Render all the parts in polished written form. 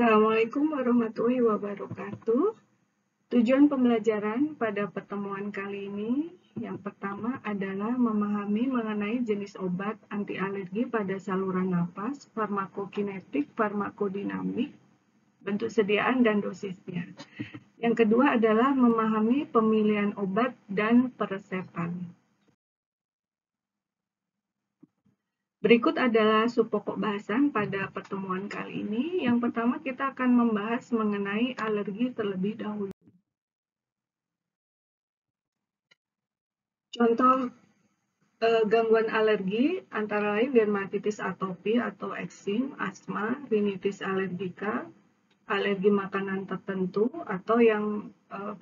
Assalamualaikum warahmatullahi wabarakatuh. Tujuan pembelajaran pada pertemuan kali ini yang pertama adalah memahami mengenai jenis obat anti alergi pada saluran napas, farmakokinetik, farmakodinamik, bentuk sediaan, dan dosisnya. Yang kedua adalah memahami pemilihan obat dan peresepan. Berikut adalah subpokok bahasan pada pertemuan kali ini. Yang pertama kita akan membahas mengenai alergi terlebih dahulu. Contoh gangguan alergi antara lain dermatitis atopi atau eksim, asma, rinitis alergika, alergi makanan tertentu, atau yang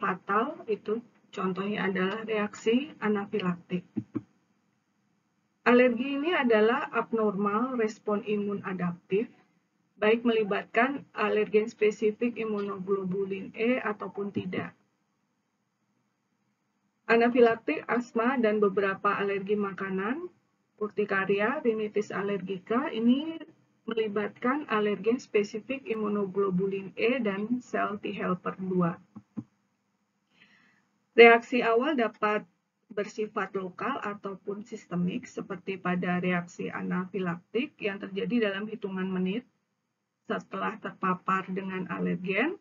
fatal itu contohnya adalah reaksi anafilaktik. Alergi ini adalah abnormal respon imun adaptif, baik melibatkan alergen spesifik imunoglobulin E ataupun tidak. Anafilaktik, asma, dan beberapa alergi makanan, urtikaria, rinitis alergika, ini melibatkan alergen spesifik imunoglobulin E dan sel T helper 2. Reaksi awal dapat bersifat lokal ataupun sistemik, seperti pada reaksi anafilaktik yang terjadi dalam hitungan menit setelah terpapar dengan alergen.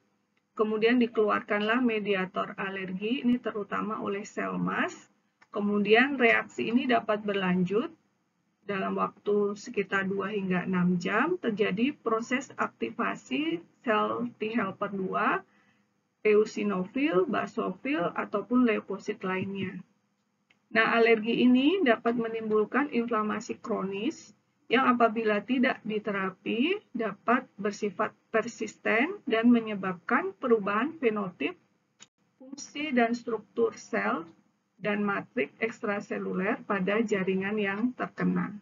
Kemudian dikeluarkanlah mediator alergi, ini terutama oleh sel mast. Kemudian reaksi ini dapat berlanjut dalam waktu sekitar 2 hingga 6 jam. Terjadi proses aktivasi sel T helper 2, eosinofil, basofil, ataupun leukosit lainnya. Nah, alergi ini dapat menimbulkan inflamasi kronis yang apabila tidak diterapi dapat bersifat persisten dan menyebabkan perubahan fenotip, fungsi dan struktur sel, dan matriks ekstraseluler pada jaringan yang terkena.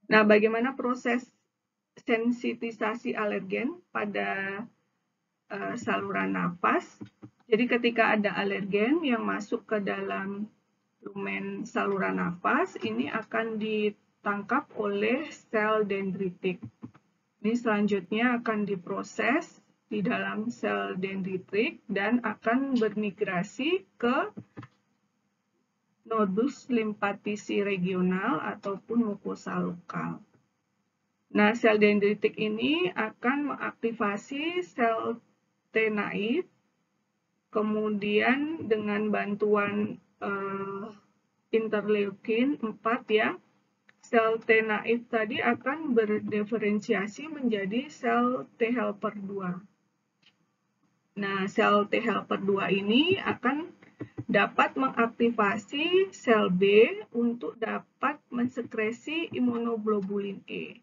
Nah, bagaimana proses sensitisasi alergen pada saluran napas? Jadi ketika ada alergen yang masuk ke dalam lumen saluran napas, ini akan ditangkap oleh sel dendritik. Ini selanjutnya akan diproses di dalam sel dendritik dan akan bermigrasi ke nodus limfatisi regional ataupun mukosa lokal. Nah, sel dendritik ini akan mengaktifasi sel T naif, kemudian dengan bantuan interleukin 4 ya, sel T naif tadi akan berdiferensiasi menjadi sel T helper 2. Nah, sel T helper 2 ini akan dapat mengaktifasi sel B untuk dapat mensekresi imunoglobulin E.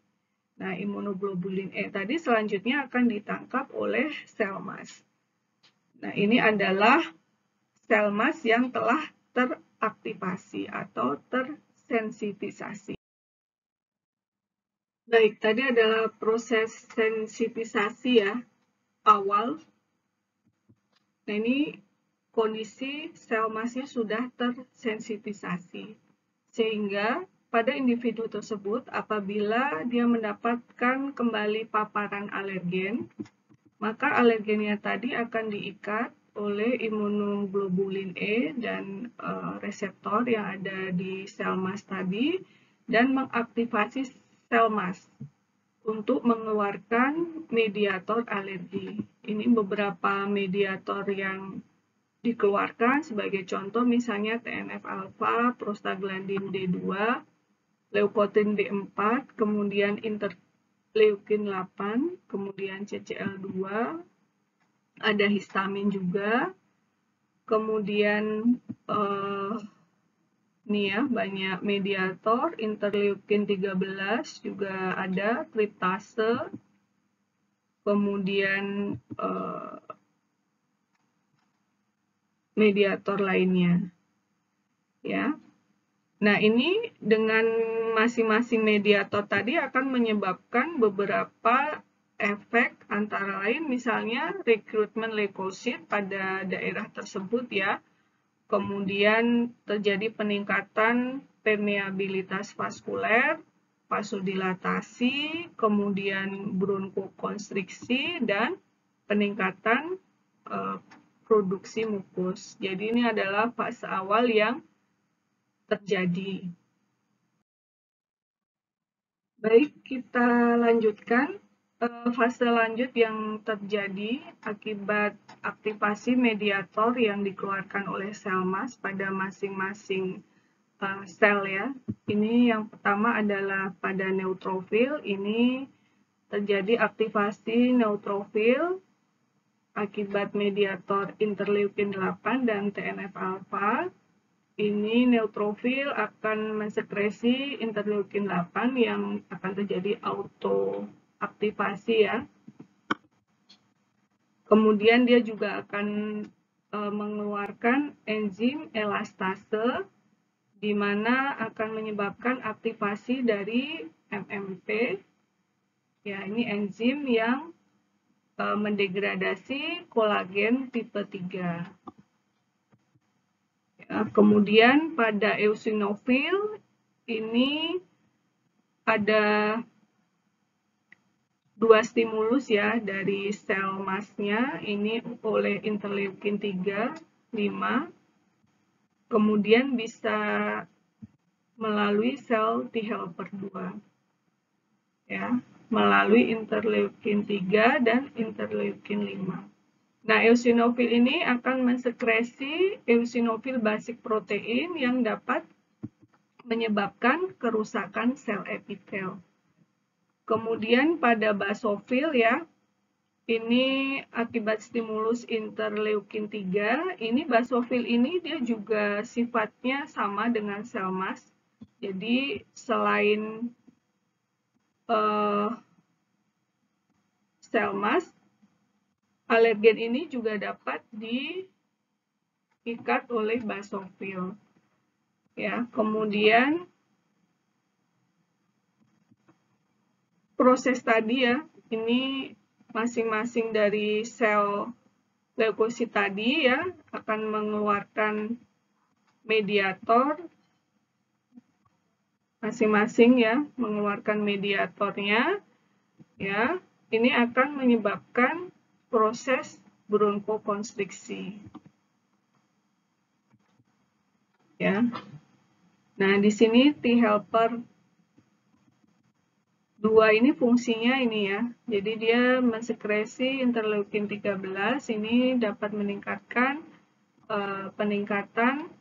Nah, imunoglobulin E tadi selanjutnya akan ditangkap oleh sel mast. Nah, ini adalah sel mast yang telah teraktivasi atau tersensitisasi. Baik, tadi adalah proses sensitisasi ya, awal. Nah, ini kondisi sel mastnya sudah tersensitisasi. Sehingga pada individu tersebut apabila dia mendapatkan kembali paparan alergen, maka alergennya tadi akan diikat oleh imunoglobulin E dan reseptor yang ada di sel mast tadi dan mengaktifasi sel mast untuk mengeluarkan mediator alergi. Ini beberapa mediator yang dikeluarkan sebagai contoh misalnya TNF-alfa, prostaglandin D2, leukotin D4, kemudian interleukin 8, kemudian CCL2, ada histamin juga, kemudian nih ya, banyak mediator, interleukin 13 juga ada, tryptase, kemudian mediator lainnya. Ya. Nah, ini dengan masing-masing mediator tadi akan menyebabkan beberapa efek, antara lain misalnya rekrutmen leukosit pada daerah tersebut ya. Kemudian terjadi peningkatan permeabilitas vaskuler, vasodilatasi, kemudian bronkokonstriksi, dan peningkatan produksi mukus. Jadi ini adalah fase awal yang terjadi. Baik, kita lanjutkan. Fase lanjut yang terjadi akibat aktivasi mediator yang dikeluarkan oleh sel mas pada masing-masing sel ya. Ini yang pertama adalah pada neutrofil. Ini terjadi aktivasi neutrofil akibat mediator interleukin 8 dan TNF-alfa. Ini neutrofil akan mensekresi interleukin 8 yang akan terjadi autoaktivasi ya. Kemudian dia juga akan mengeluarkan enzim elastase, di mana akan menyebabkan aktivasi dari MMP. Ya, ini enzim yang mendegradasi kolagen tipe 3. Kemudian pada eosinofil ini ada dua stimulus ya dari sel masnya, ini oleh interleukin 3, 5. Kemudian bisa melalui sel T helper 2. Ya, melalui interleukin 3 dan interleukin 5. Nah, eosinofil ini akan mensekresi eosinofil basic protein yang dapat menyebabkan kerusakan sel epitel. Kemudian pada basofil ya, ini akibat stimulus interleukin 3, ini basofil ini dia juga sifatnya sama dengan sel mas. Jadi selain sel mas, alergen ini juga dapat diikat oleh basofil. Ya, kemudian proses tadi ya, ini masing-masing dari sel leukosit tadi ya akan mengeluarkan mediator masing-masing ya, mengeluarkan mediatornya ya. Ini akan menyebabkan proses bronkokonstriksi. Ya. Nah, di sini T helper 2 ini fungsinya ini ya. Jadi dia mensekresi interleukin 13, ini dapat meningkatkan peningkatan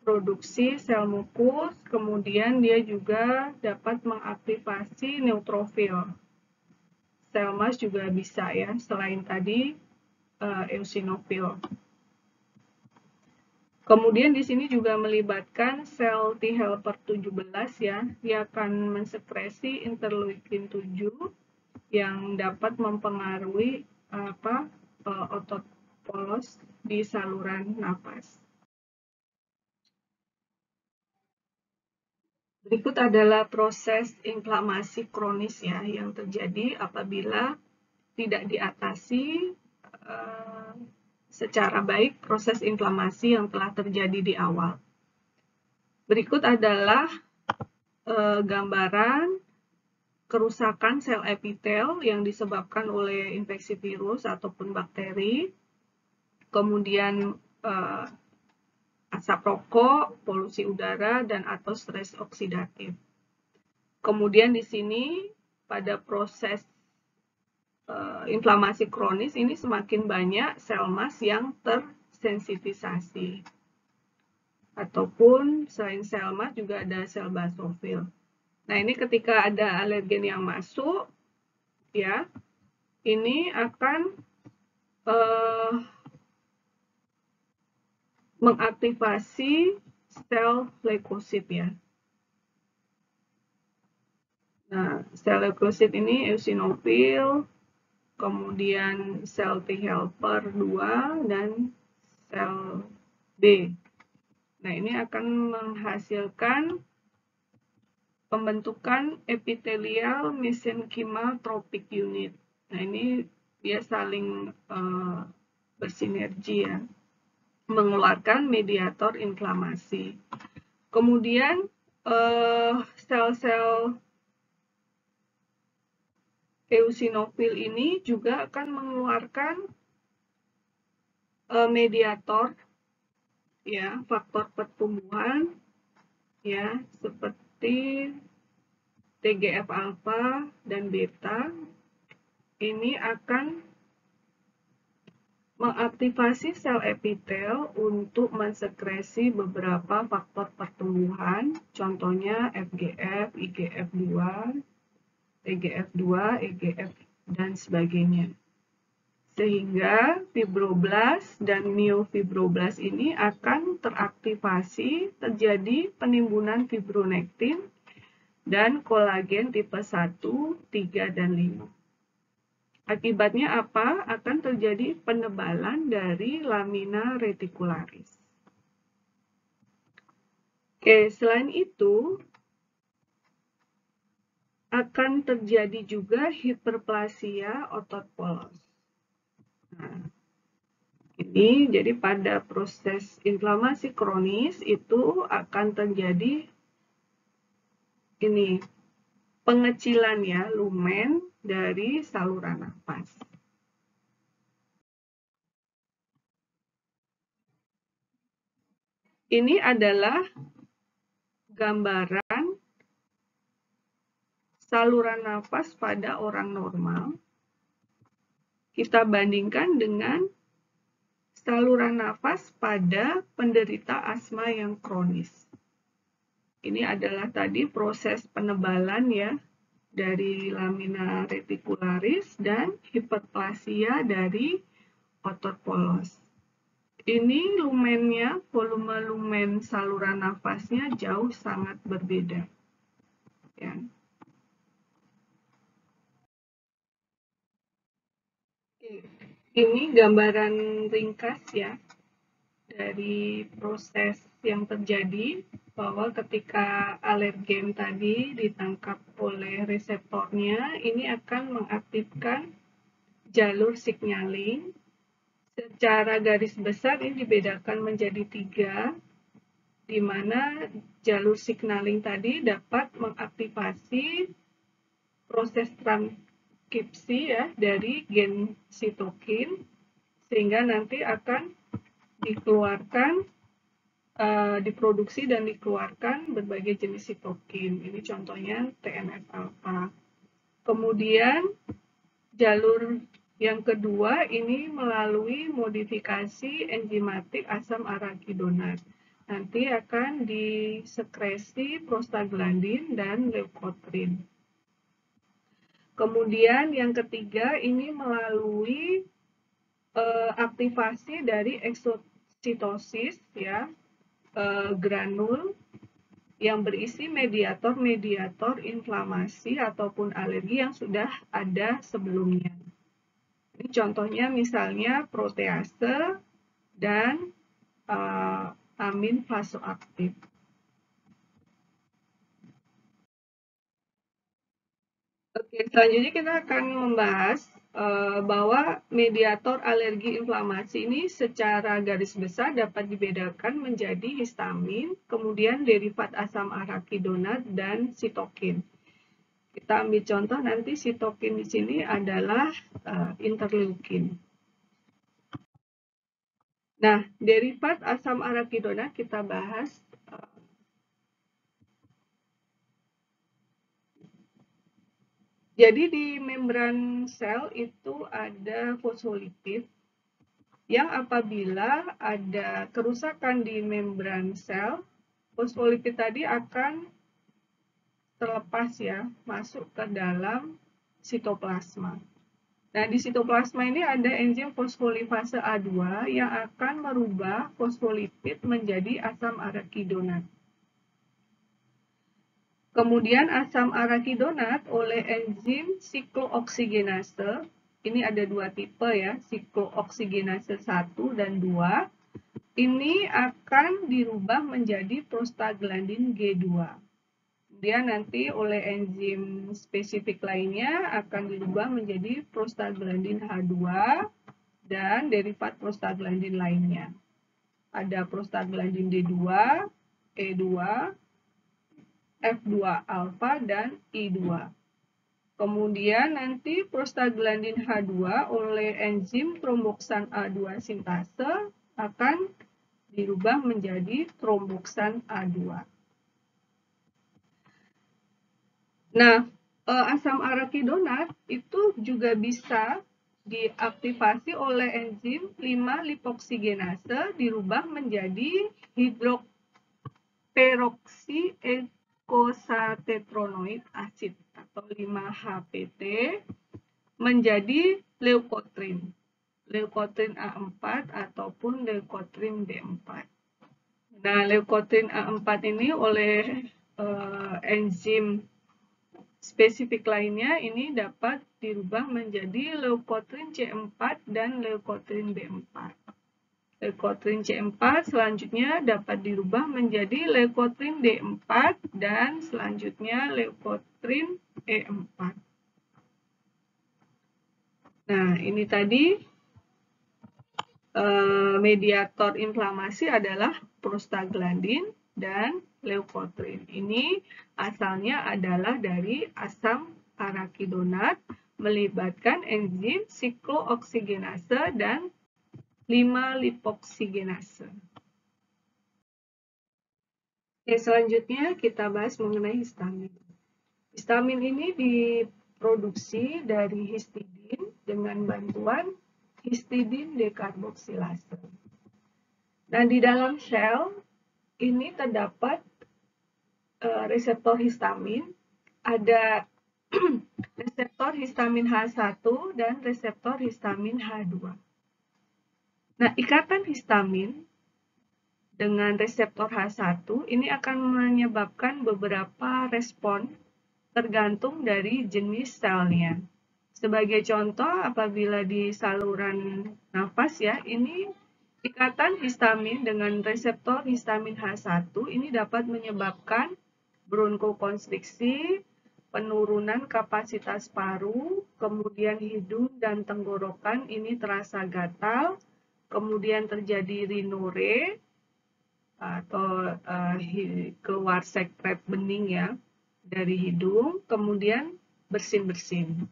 produksi sel mukus, kemudian dia juga dapat mengaktifasi neutrofil. Sel mas juga bisa ya, selain tadi eosinofil. Kemudian di sini juga melibatkan sel T helper 17 ya, dia akan mensekresi interleukin 7 yang dapat mempengaruhi otot polos di saluran napas. Berikut adalah proses inflamasi kronis ya yang terjadi apabila tidak diatasi secara baik proses inflamasi yang telah terjadi di awal. Berikut adalah gambaran kerusakan sel epitel yang disebabkan oleh infeksi virus ataupun bakteri, kemudian asap rokok, polusi udara, dan atau stres oksidatif. Kemudian di sini pada proses inflamasi kronis ini semakin banyak sel mas yang tersensitisasi. Ataupun selain sel mas juga ada sel basofil. Nah, ini ketika ada alergen yang masuk, ya, ini akan mengaktifasi sel leukosit ya. Nah, sel leukosit ini eosinofil, kemudian sel T helper 2 dan sel B. Nah, ini akan menghasilkan pembentukan epithelial mesenchymal tropic unit. Nah, ini dia saling bersinergi ya, mengeluarkan mediator inflamasi. Kemudian sel-sel eosinofil ini juga akan mengeluarkan mediator, ya, faktor pertumbuhan, ya, seperti TGF alfa dan beta. Ini akan mengaktifasi sel epitel untuk mensekresi beberapa faktor pertumbuhan, contohnya FGF, IGF-2, TGF-2, EGF, dan sebagainya. Sehingga fibroblast dan myofibroblas ini akan teraktivasi, terjadi penimbunan fibronektin dan kolagen tipe 1, 3, dan 5. Akibatnya apa? Akan terjadi penebalan dari lamina reticularis. Oke, selain itu, akan terjadi juga hiperplasia otot polos. Nah, ini jadi pada proses inflamasi kronis itu akan terjadi ini pengecilan, ya, lumen dari saluran nafas. Ini adalah gambaran saluran nafas pada orang normal. Kita bandingkan dengan saluran nafas pada penderita asma yang kronis. Ini adalah tadi proses penebalan, ya, dari lamina reticularis dan hiperplasia dari otot polos. Ini lumennya, volume lumen saluran nafasnya jauh sangat berbeda, ya. Ini gambaran ringkas, ya, dari proses yang terjadi, bahwa ketika alergen tadi ditangkap oleh reseptornya, ini akan mengaktifkan jalur signaling. Secara garis besar ini dibedakan menjadi 3, di mana jalur signaling tadi dapat mengaktifasi proses transkripsi, ya, dari gen sitokin, sehingga nanti akan dikeluarkan, diproduksi dan dikeluarkan berbagai jenis sitokin. Ini contohnya TNF-alpha. Kemudian jalur yang kedua ini melalui modifikasi enzimatik asam arakidonat. Nanti akan disekresi prostaglandin dan leukotrin. Kemudian yang ketiga ini melalui aktivasi dari eksositosis, ya, granul yang berisi mediator-mediator inflamasi ataupun alergi yang sudah ada sebelumnya. Ini contohnya misalnya protease dan amin vasoaktif. Oke, selanjutnya kita akan membahas bahwa mediator alergi inflamasi ini secara garis besar dapat dibedakan menjadi histamin, kemudian derivat asam arakidonat, dan sitokin. Kita ambil contoh nanti sitokin di sini adalah interleukin. Nah, derivat asam arakidonat kita bahas. Jadi di membran sel itu ada fosfolipid yang apabila ada kerusakan di membran sel, fosfolipid tadi akan terlepas, ya, masuk ke dalam sitoplasma. Nah, di sitoplasma ini ada enzim fosfolipase A2 yang akan merubah fosfolipid menjadi asam arakidonat. Kemudian asam arakidonat oleh enzim siklooksigenase, ini ada 2 tipe, ya, siklooksigenase 1 dan 2, ini akan dirubah menjadi prostaglandin G2. Kemudian nanti oleh enzim spesifik lainnya akan dirubah menjadi prostaglandin H2 dan derivat prostaglandin lainnya. Ada prostaglandin D2, E2, F2 alfa dan I2. Kemudian nanti prostaglandin H2 oleh enzim tromboksan A2 sintase akan dirubah menjadi tromboksan A2. Nah, asam arakidonat itu juga bisa diaktifasi oleh enzim 5-lipoksigenase dirubah menjadi hidroperoksi eikosatetronoid acid atau 5-HPT menjadi leukotrin. Leukotrin A4 ataupun leukotrin B4. Nah, leukotrin A4 ini oleh enzim spesifik lainnya ini dapat dirubah menjadi leukotrin C4 dan leukotrin B4. Leukotrin C4 selanjutnya dapat dirubah menjadi leukotrin D4 dan selanjutnya leukotrin E4. Nah, ini tadi mediator inflamasi adalah prostaglandin dan leukotrin. Ini asalnya adalah dari asam arakidonat melibatkan enzim siklooksigenase dan 5-lipoksigenase. Oke, selanjutnya kita bahas mengenai histamin. Histamin ini diproduksi dari histidin dengan bantuan histidin dekarboksilase. Nah, di dalam sel ini terdapat reseptor histamin, ada reseptor histamin H1 dan reseptor histamin H2. Nah, ikatan histamin dengan reseptor H1 ini akan menyebabkan beberapa respon tergantung dari jenis selnya. Sebagai contoh, apabila di saluran nafas ya, ini ikatan histamin dengan reseptor histamin H1 ini dapat menyebabkan bronkokonstriksi, penurunan kapasitas paru, kemudian hidung dan tenggorokan ini terasa gatal, kemudian terjadi rhinore atau keluar sekret bening ya dari hidung, kemudian bersin-bersin.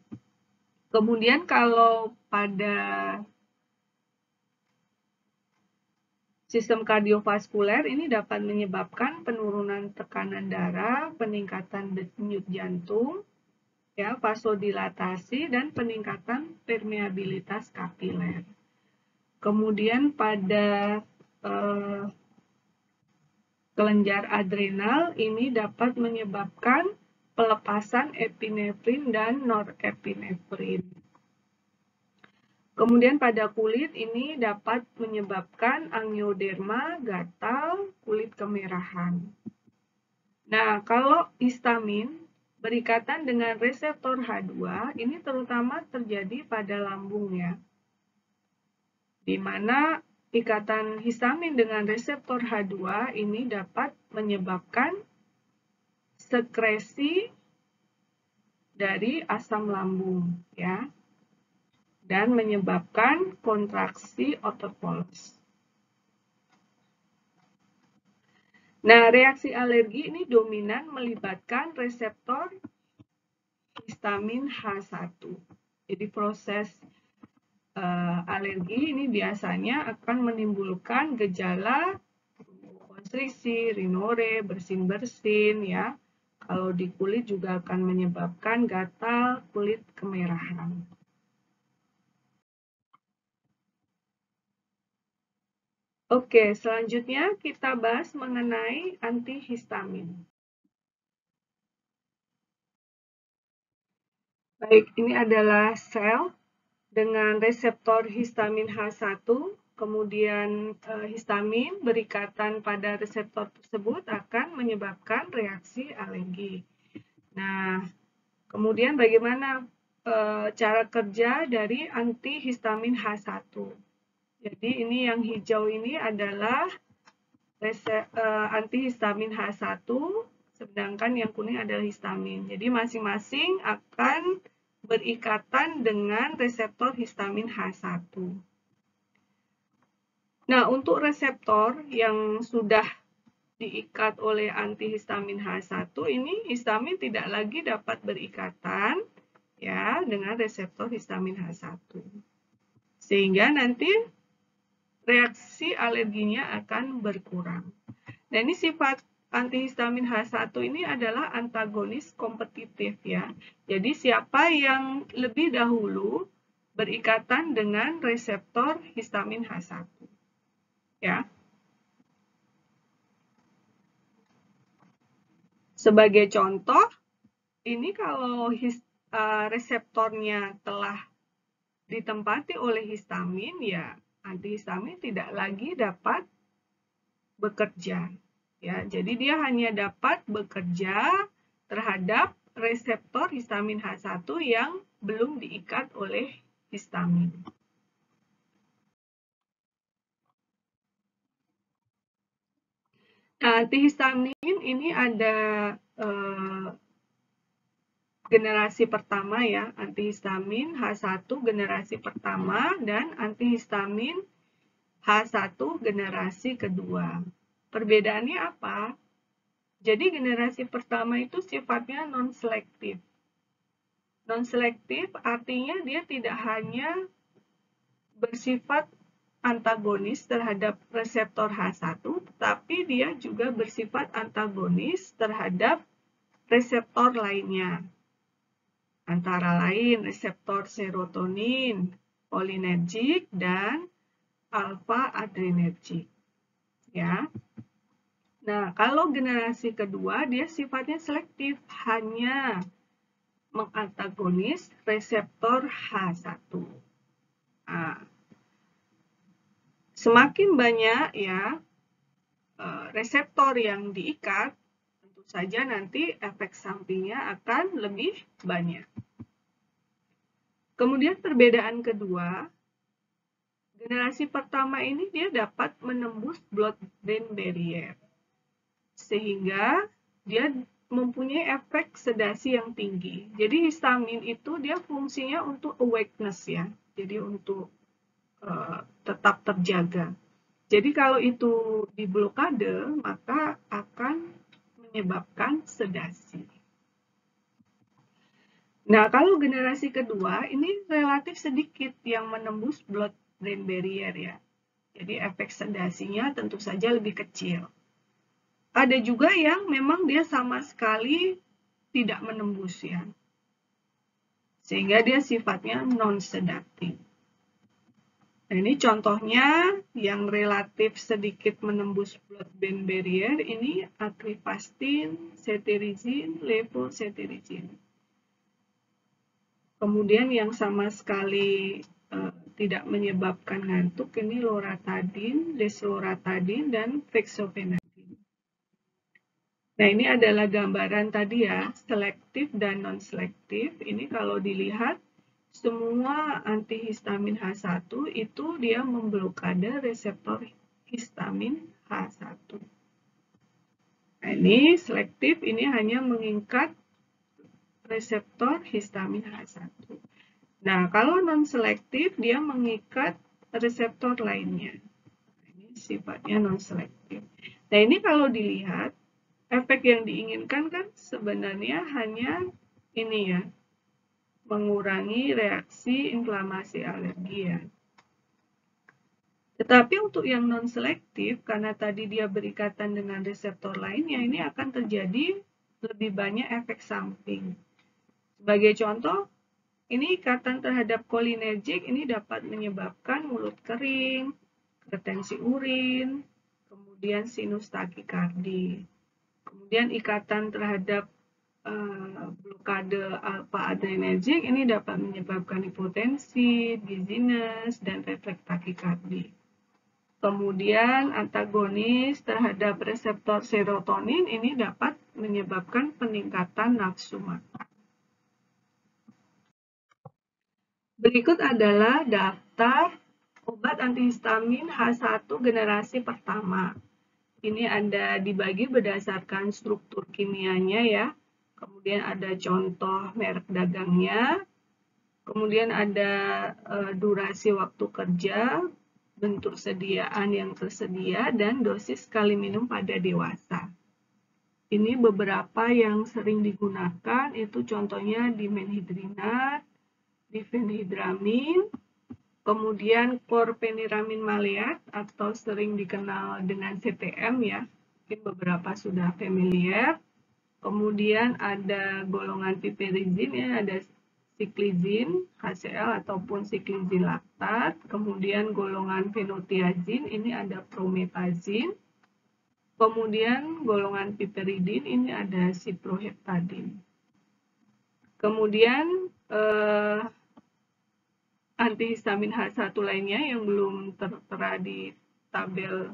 Kemudian kalau pada sistem kardiovaskuler ini dapat menyebabkan penurunan tekanan darah, peningkatan denyut jantung, ya, vasodilatasi dan peningkatan permeabilitas kapiler. Kemudian pada kelenjar adrenal ini dapat menyebabkan pelepasan epinefrin dan norepinefrin. Kemudian pada kulit ini dapat menyebabkan angioderma, gatal, kulit kemerahan. Nah, kalau histamin berikatan dengan reseptor H2, ini terutama terjadi pada lambung ya. Di mana ikatan histamin dengan reseptor H2 ini dapat menyebabkan sekresi dari asam lambung ya. Dan menyebabkan kontraksi otot polos. Nah, reaksi alergi ini dominan melibatkan reseptor histamin H1. Jadi proses alergi ini biasanya akan menimbulkan gejala konstriksi, rhinore, bersin-bersin ya. Kalau di kulit juga akan menyebabkan gatal, kulit kemerahan. Oke, selanjutnya kita bahas mengenai antihistamin. Baik, ini adalah sel dengan reseptor histamin H1, kemudian histamin berikatan pada reseptor tersebut akan menyebabkan reaksi alergi. Nah, kemudian bagaimana cara kerja dari antihistamin H1? Jadi ini yang hijau ini adalah antihistamin H1, sedangkan yang kuning adalah histamin. Jadi masing-masing akan berikatan dengan reseptor histamin H1. Nah, untuk reseptor yang sudah diikat oleh antihistamin H1, ini histamin tidak lagi dapat berikatan ya dengan reseptor histamin H1. Sehingga nanti reaksi alerginya akan berkurang. Nah, ini sifat antihistamin H1 ini adalah antagonis kompetitif ya. Jadi siapa yang lebih dahulu berikatan dengan reseptor histamin H1. Ya. Sebagai contoh, ini kalau reseptornya telah ditempati oleh histamin, ya antihistamin tidak lagi dapat bekerja. Ya, jadi dia hanya dapat bekerja terhadap reseptor histamin H1 yang belum diikat oleh histamin. Nah, antihistamin ini ada generasi pertama ya, antihistamin H1 generasi pertama dan antihistamin H1 generasi kedua. Perbedaannya apa? Jadi generasi pertama itu sifatnya non-selektif. Non-selektif artinya dia tidak hanya bersifat antagonis terhadap reseptor H1, tapi dia juga bersifat antagonis terhadap reseptor lainnya. Antara lain reseptor serotonin, cholinergic, dan alpha adrenergic. Ya. Nah, kalau generasi kedua dia sifatnya selektif, hanya mengantagonis reseptor H1. Nah, semakin banyak ya reseptor yang diikat, tentu saja nanti efek sampingnya akan lebih banyak. Kemudian perbedaan kedua, generasi pertama ini dia dapat menembus blood-brain barrier, sehingga dia mempunyai efek sedasi yang tinggi. Jadi histamin itu dia fungsinya untuk awakeness ya, jadi untuk tetap terjaga. Jadi kalau itu diblokade, maka akan menyebabkan sedasi. Nah, kalau generasi kedua, ini relatif sedikit yang menembus blood-brain barrier ya. Jadi efek sedasinya tentu saja lebih kecil. Ada juga yang memang dia sama sekali tidak menembus ya. Sehingga dia sifatnya non-sedatif. Nah, ini contohnya yang relatif sedikit menembus blood-brain barrier, ini atripastin, cetirizine, levocetirizine. Kemudian yang sama sekali tidak menyebabkan ngantuk, ini loratadin, desloratadin, dan fexofenadin. Nah, ini adalah gambaran tadi ya, selektif dan non-selektif. Ini kalau dilihat, semua antihistamin H1 itu dia memblokade reseptor histamin H1. Nah, ini selektif, ini hanya mengikat reseptor histamin H1. Nah, kalau non-selektif, dia mengikat reseptor lainnya. Ini sifatnya non-selektif. Nah, ini kalau dilihat, efek yang diinginkan kan sebenarnya hanya ini ya, mengurangi reaksi inflamasi alergi ya. Tetapi untuk yang non-selektif, karena tadi dia berikatan dengan reseptor lainnya, ini akan terjadi lebih banyak efek samping. Sebagai contoh, ini ikatan terhadap cholinergic ini dapat menyebabkan mulut kering, retensi urin, kemudian sinus takikardi. Kemudian ikatan terhadap blokade alpha adrenergic ini dapat menyebabkan hipotensi, dizziness, dan refleks takikardi. Kemudian antagonis terhadap reseptor serotonin ini dapat menyebabkan peningkatan nafsu makan. Berikut adalah daftar obat antihistamin H1 generasi pertama. Ini ada dibagi berdasarkan struktur kimianya ya. Kemudian ada contoh merek dagangnya. Kemudian ada durasi waktu kerja, bentuk sediaan yang tersedia, dan dosis sekali minum pada dewasa. Ini beberapa yang sering digunakan, itu contohnya dimenhidrinat, difenhidramin, kemudian chlorpheniramine maleat atau sering dikenal dengan CTM ya, mungkin beberapa sudah familiar. Kemudian ada golongan piperizin ya, ada siklizin HCl ataupun siklizin laktat. Kemudian golongan fenotiazin ini ada prometazin. Kemudian golongan piperidin ini ada ciproheptadin. Kemudian antihistamin H1 lainnya yang belum tertera di tabel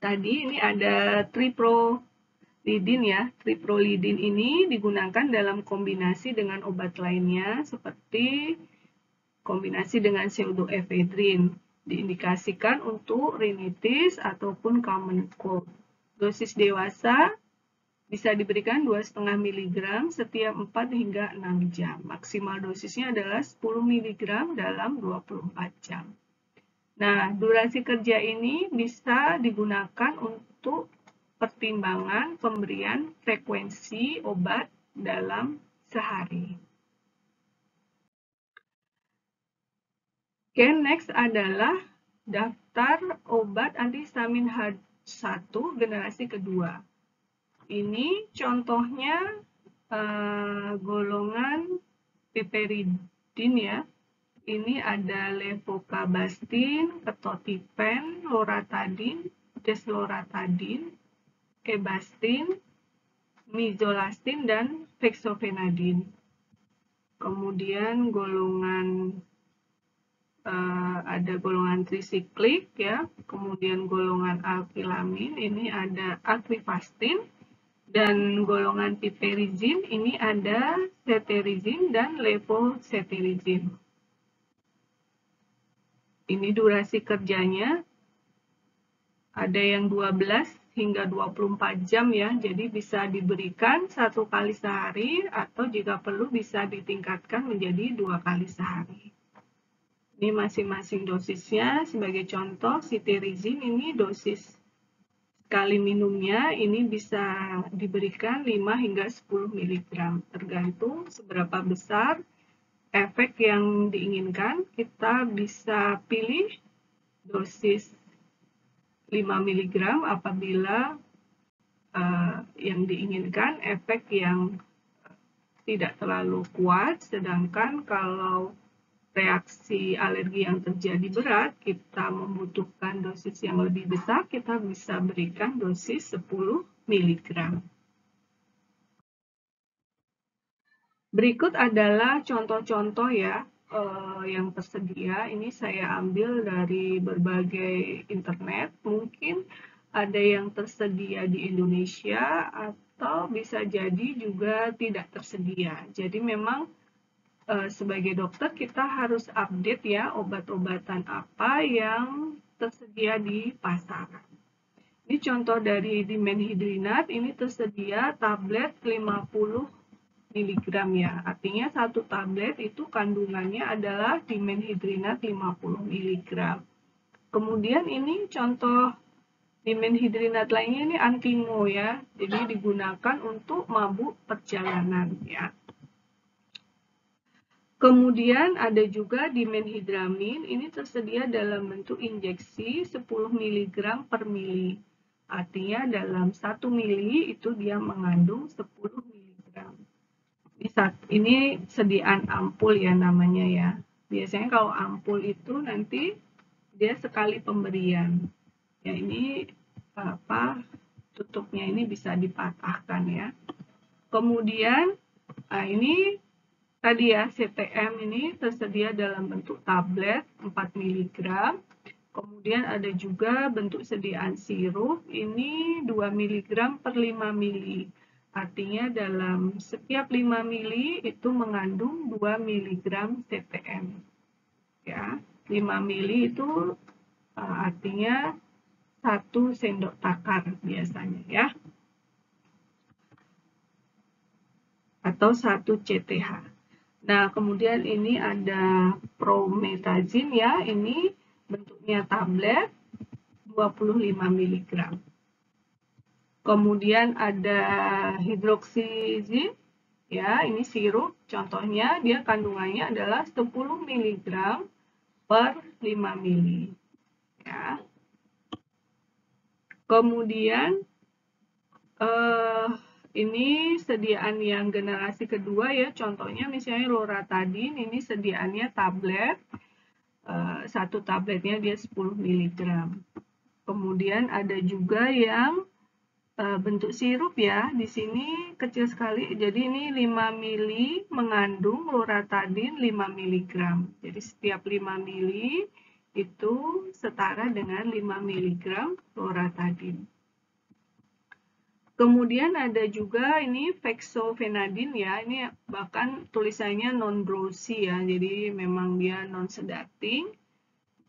tadi, ini ada triprolidin ya. Triprolidin ini digunakan dalam kombinasi dengan obat lainnya seperti kombinasi dengan pseudoephedrine. Diindikasikan untuk rinitis ataupun common cold. Dosis dewasa bisa diberikan 2,5 mg setiap 4 hingga 6 jam. Maksimal dosisnya adalah 10 mg dalam 24 jam. Nah, durasi kerja ini bisa digunakan untuk pertimbangan pemberian frekuensi obat dalam sehari. Oke, next adalah daftar obat antihistamin H1 generasi kedua. Ini contohnya golongan piperidin ya. Ini ada levocabastin, ketotifen, loratadin, desloratadin, ebastin, mizolastin, dan fexofenadin. Kemudian golongan ada golongan trisiklik ya, kemudian golongan alkilamin ini ada aclifastin, dan golongan piperizin ini ada cetirizin dan levocetirizin. Ini durasi kerjanya ada yang 12 hingga 24 jam ya, jadi bisa diberikan 1 kali sehari atau jika perlu bisa ditingkatkan menjadi 2 kali sehari. Ini masing-masing dosisnya, sebagai contoh cetirizin ini dosis sekali minumnya ini bisa diberikan 5 hingga 10 mg, tergantung seberapa besar efek yang diinginkan. Kita bisa pilih dosis 5 mg apabila yang diinginkan efek yang tidak terlalu kuat, sedangkan kalau reaksi alergi yang terjadi berat, kita membutuhkan dosis yang lebih besar, kita bisa berikan dosis 10 mg. Berikut adalah contoh-contoh ya yang tersedia. Ini saya ambil dari berbagai internet. Mungkin ada yang tersedia di Indonesia atau bisa jadi juga tidak tersedia. Jadi memang sebagai dokter kita harus update ya obat-obatan apa yang tersedia di pasaran. Ini contoh dari dimenhidrinat, ini tersedia tablet 50 mg ya. Artinya satu tablet itu kandungannya adalah dimenhidrinat 50 mg. Kemudian ini contoh dimenhidrinat lainnya ini antimo ya. Jadi digunakan untuk mabuk perjalanan ya. Kemudian ada juga dimenhidramin, ini tersedia dalam bentuk injeksi 10 mg per mili. Artinya dalam 1 mili itu dia mengandung 10 mg. Ini sediaan ampul ya namanya ya. Biasanya kalau ampul itu nanti dia sekali pemberian. Ya ini tutupnya ini bisa dipatahkan ya. Kemudian ini tadi ya, CTM ini tersedia dalam bentuk tablet 4 mg. Kemudian ada juga bentuk sediaan sirup, ini 2 mg per 5 mili. Artinya dalam setiap 5 mili itu mengandung 2 mg CTM. Ya, 5 mili itu artinya 1 sendok takar biasanya ya. Atau 1 CTH. Nah, kemudian ini ada prometazin ya, ini bentuknya tablet 25 mg. Kemudian ada hidroksizin, ya, ini sirup. Contohnya dia kandungannya adalah 10 mg per 5 ml. Ya. Kemudian ini sediaan yang generasi kedua ya, contohnya misalnya loratadin, ini sediaannya tablet, satu tabletnya dia 10 mg. Kemudian ada juga yang bentuk sirup ya, di sini kecil sekali, jadi ini 5 ml mengandung loratadin 5 mg. Jadi setiap 5 ml itu setara dengan 5 mg loratadin. Kemudian ada juga ini fexofenadin ya, ini bahkan tulisannya non-browsy ya, jadi memang dia non-sedating.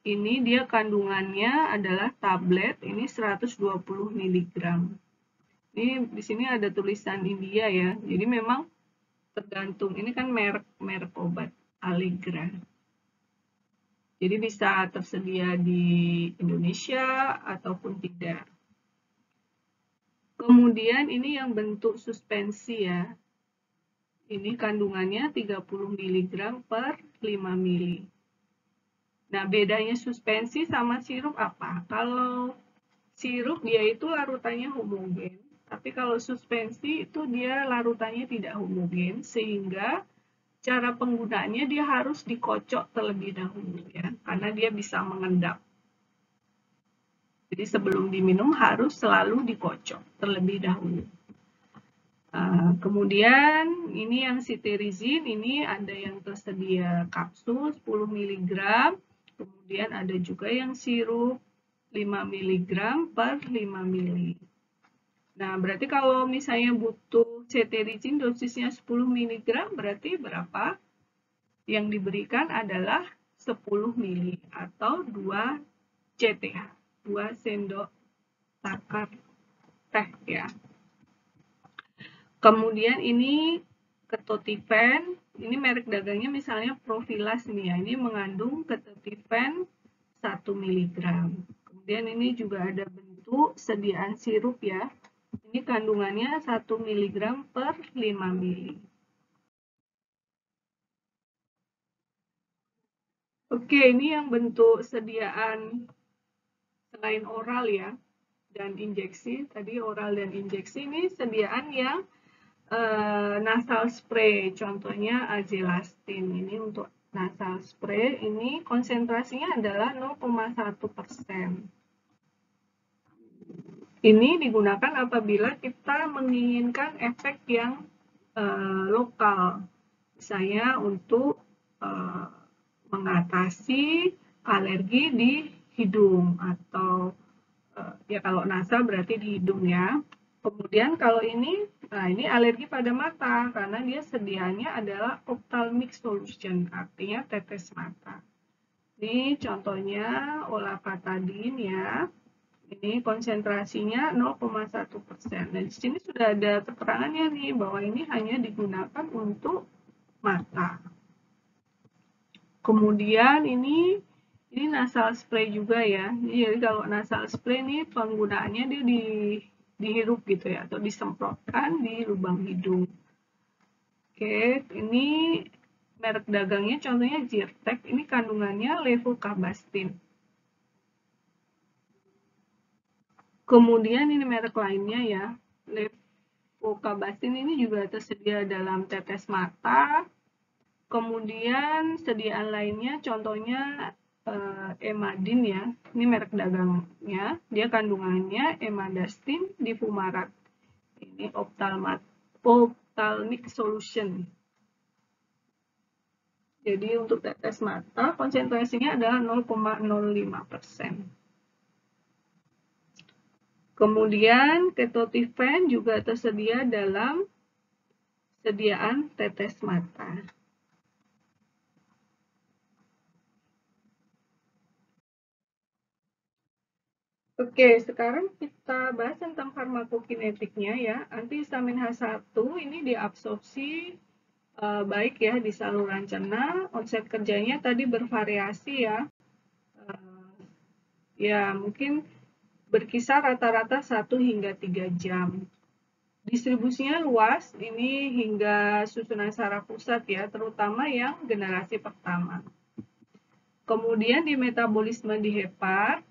Ini dia kandungannya adalah tablet, ini 120 mg. Ini di sini ada tulisan India ya, jadi memang tergantung, ini kan merek obat Allegra. Jadi bisa tersedia di Indonesia ataupun tidak. Kemudian ini yang bentuk suspensi ya. Ini kandungannya 30 mg per 5 ml. Nah, bedanya suspensi sama sirup apa? Kalau sirup dia itu larutannya homogen, tapi kalau suspensi itu dia larutannya tidak homogen, sehingga cara penggunaannya dia harus dikocok terlebih dahulu ya, karena dia bisa mengendap. Jadi sebelum diminum harus selalu dikocok terlebih dahulu. Kemudian ini yang cetirizine, ini ada yang tersedia kapsul 10 mg, kemudian ada juga yang sirup 5 mg per 5 ml. Nah, berarti kalau misalnya butuh cetirizine dosisnya 10 mg, berarti berapa? Yang diberikan adalah 10 ml atau 2 CTH, 2 sendok takar teh ya. Kemudian ini ketotifen, ini merek dagangnya misalnya Profilas nih ya, ini mengandung ketotifen 1 mg. Kemudian ini juga ada bentuk sediaan sirup ya, ini kandungannya 1 mg per 5 ml. Oke, ini yang bentuk sediaan selain oral ya, dan injeksi, tadi oral dan injeksi, ini sediaan yang nasal spray, contohnya azelastin. Ini untuk nasal spray, ini konsentrasinya adalah 0,1%. Ini digunakan apabila kita menginginkan efek yang lokal, misalnya untuk mengatasi alergi di hidung atau ya kalau nasal berarti di hidung ya. Kemudian kalau ini, nah ini alergi pada mata karena dia sedianya adalah ophthalmic solution, artinya tetes mata. Ini contohnya olapatadin ya. Ini konsentrasinya 0,1%. Dan di sini sudah ada keterangannya nih bahwa ini hanya digunakan untuk mata. Kemudian ini nasal spray juga ya. Jadi kalau nasal spray ini penggunaannya dia dihirup gitu ya, atau disemprotkan di lubang hidung. Oke, ini merek dagangnya contohnya Zyrtec, ini kandungannya levocabastin. Kemudian ini merek lainnya ya, levocabastin ini juga tersedia dalam tetes mata. Kemudian sediaan lainnya contohnya emadin ya, ini merek dagangnya, dia kandungannya emadastin di fumarat. Ini ophthalmic solution. Jadi untuk tetes mata konsentrasinya adalah 0,05%. Kemudian ketotifen juga tersedia dalam sediaan tetes mata. Oke, sekarang kita bahas tentang farmakokinetiknya ya. Antihistamin H1 ini diabsorpsi baik ya di saluran cerna. Onset kerjanya tadi bervariasi ya. Ya, mungkin berkisar rata-rata 1 hingga 3 jam. Distribusinya luas, ini hingga susunan saraf pusat ya, terutama yang generasi pertama. Kemudian di metabolisme di hepat,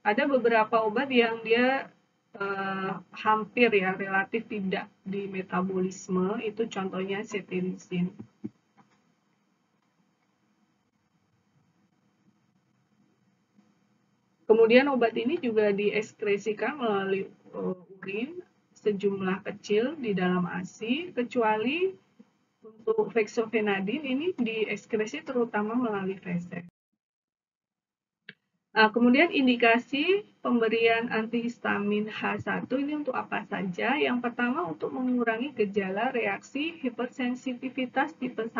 ada beberapa obat yang dia hampir ya, relatif tidak di metabolisme, itu contohnya cetirizine. Kemudian obat ini juga diekskresikan melalui urin sejumlah kecil di dalam ASI, kecuali untuk fexofenadin ini diekskresi terutama melalui feses. Nah, kemudian indikasi pemberian antihistamin H1 ini untuk apa saja? Yang pertama untuk mengurangi gejala reaksi hipersensitivitas tipe 1,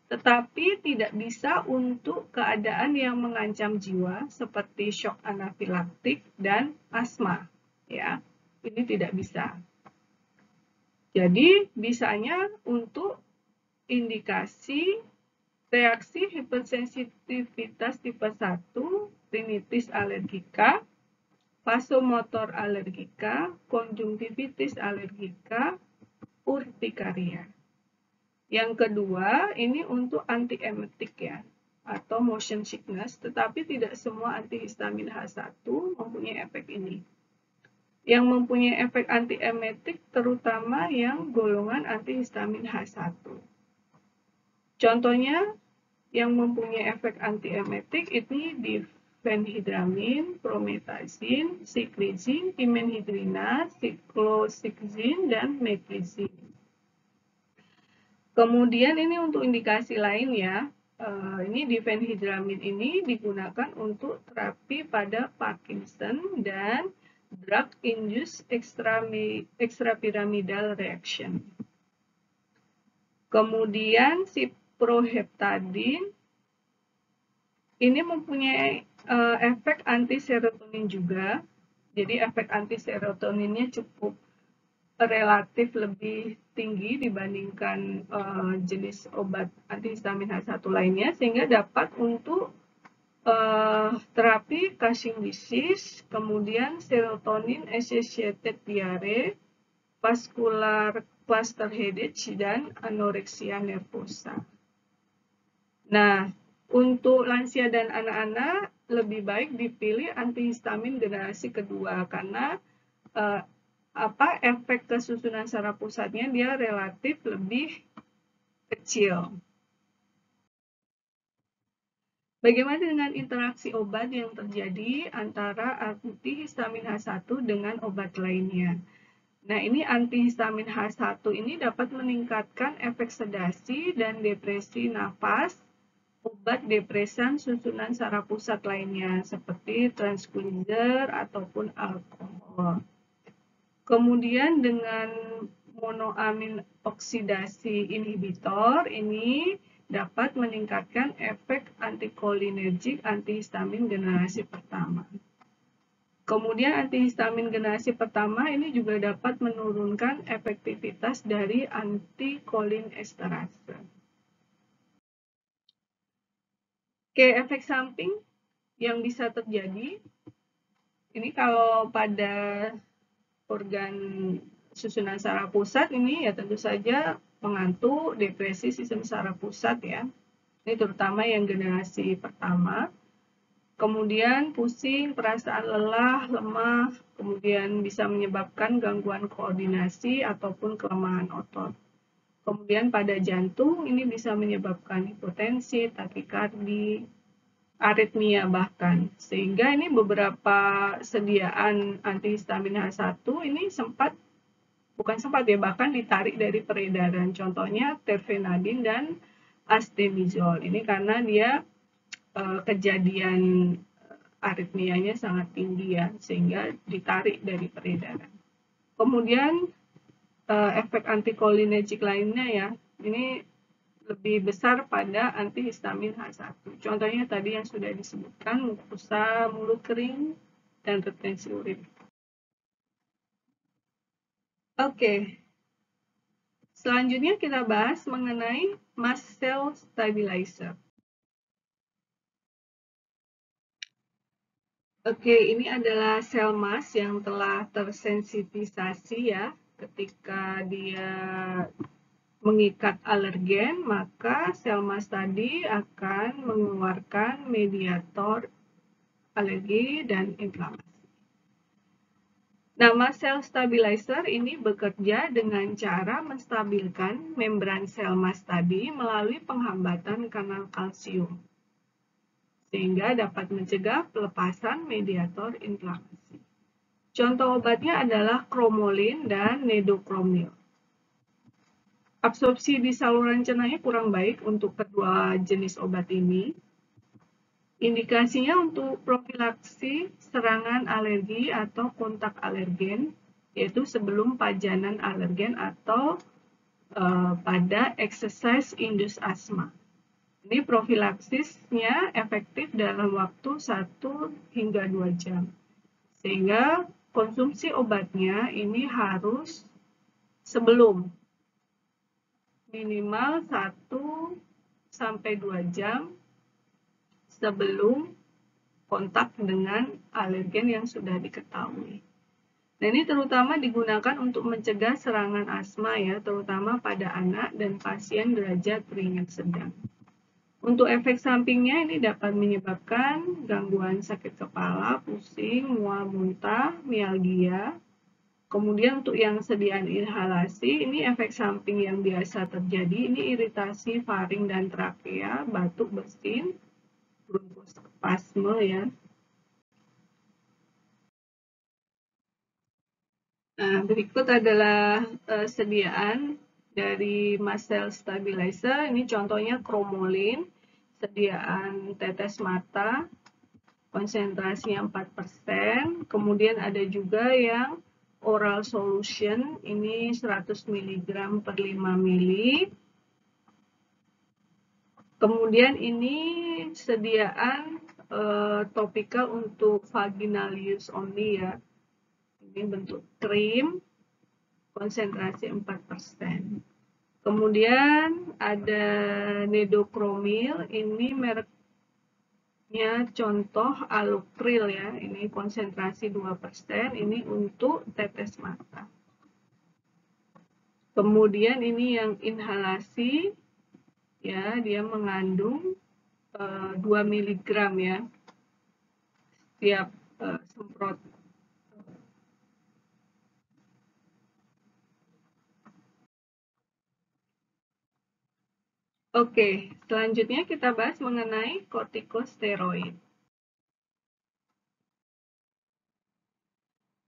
tetapi tidak bisa untuk keadaan yang mengancam jiwa seperti shock anafilaktik dan asma. Ya, ini tidak bisa. Jadi, bisanya untuk indikasi reaksi hipersensitivitas tipe 1, rinitis alergika, vasomotor alergika, konjungtivitis alergika, urtikaria. Yang kedua, ini untuk antiemetik ya, atau motion sickness, tetapi tidak semua antihistamin H1 mempunyai efek ini. Yang mempunyai efek antiemetik terutama yang golongan antihistamin H1. Contohnya, yang mempunyai efek antiemetik ini difenhidramin, promethazine, ciclizine, imenhidrina, cycloxazine, dan methazine. Kemudian ini untuk indikasi lain ya, ini difenhidramin ini digunakan untuk terapi pada Parkinson dan drug-induced extrapyramidal reaction. Kemudian ciproheptadin ini mempunyai efek anti-serotonin juga. Jadi efek anti-serotoninnya cukup relatif lebih tinggi dibandingkan jenis obat antihistamin H1 lainnya, sehingga dapat untuk terapi Cushing disease, kemudian serotonin associated diare, vascular cluster headache, dan anoreksia nervosa. Nah, untuk lansia dan anak-anak lebih baik dipilih antihistamin generasi kedua karena efek kesusunan saraf pusatnya dia relatif lebih kecil. Bagaimana dengan interaksi obat yang terjadi antara antihistamin H1 dengan obat lainnya? Nah, ini antihistamin H1 ini dapat meningkatkan efek sedasi dan depresi nafas obat depresan susunan saraf pusat lainnya seperti tranquilizer ataupun alkohol. Kemudian dengan monoamin oksidasi inhibitor ini dapat meningkatkan efek antikolinergik antihistamin generasi pertama. Kemudian antihistamin generasi pertama ini juga dapat menurunkan efektivitas dari antikolinesterase. Oke, efek samping yang bisa terjadi, ini kalau pada organ susunan saraf pusat ini ya tentu saja mengantuk, depresi sistem saraf pusat ya. Ini terutama yang generasi pertama. Kemudian pusing, perasaan lelah, lemah, kemudian bisa menyebabkan gangguan koordinasi ataupun kelemahan otot. Kemudian pada jantung ini bisa menyebabkan hipotensi, takikardi, aritmia bahkan. Sehingga ini beberapa sediaan antihistamin H1 ini bahkan ditarik dari peredaran. Contohnya terfenadin dan astemizole. Ini karena dia kejadian aritmianya sangat tinggi ya, sehingga ditarik dari peredaran. Kemudian efek antikolinergik lainnya ya, ini lebih besar pada antihistamin H1. Contohnya tadi yang sudah disebutkan, mukosa mulut kering dan retensi urin. Oke, selanjutnya kita bahas mengenai mast cell stabilizer. Oke, ini adalah sel mas yang telah tersensitisasi ya. Ketika dia mengikat alergen, maka sel mas tadi akan mengeluarkan mediator alergi dan inflamasi. Nama sel stabilizer ini bekerja dengan cara menstabilkan membran sel mas tadi melalui penghambatan kanal kalsium, sehingga dapat mencegah pelepasan mediator inflamasi. Contoh obatnya adalah kromolin dan nedokromil. Absorpsi di saluran cernanya kurang baik untuk kedua jenis obat ini. Indikasinya untuk profilaksi serangan alergi atau kontak alergen, yaitu sebelum pajanan alergen atau pada exercise induced asthma. Ini profilaksisnya efektif dalam waktu 1 hingga 2 jam. Sehingga konsumsi obatnya ini harus sebelum minimal 1 sampai 2 jam sebelum kontak dengan alergen yang sudah diketahui. Nah, ini terutama digunakan untuk mencegah serangan asma ya, terutama pada anak dan pasien derajat ringan sedang. Untuk efek sampingnya ini dapat menyebabkan gangguan sakit kepala, pusing, mual muntah, mialgia. Kemudian untuk yang sediaan inhalasi, ini efek samping yang biasa terjadi, ini iritasi faring dan trakea, batuk bersin, bronkospasme ya. Nah, berikut adalah sediaan dari mast cell stabilizer. Ini contohnya kromolin, sediaan tetes mata, konsentrasinya 4%. Kemudian ada juga yang oral solution, ini 100 mg per 5 mili. Kemudian ini sediaan topikal untuk vaginal use only ya. Ini bentuk krim, konsentrasi 4%. Kemudian ada nedokromil, ini mereknya contoh Alukril ya, ini konsentrasi 2%, ini untuk tetes mata. Kemudian ini yang inhalasi, ya dia mengandung 2 mg ya, setiap semprot. Oke, selanjutnya kita bahas mengenai kortikosteroid.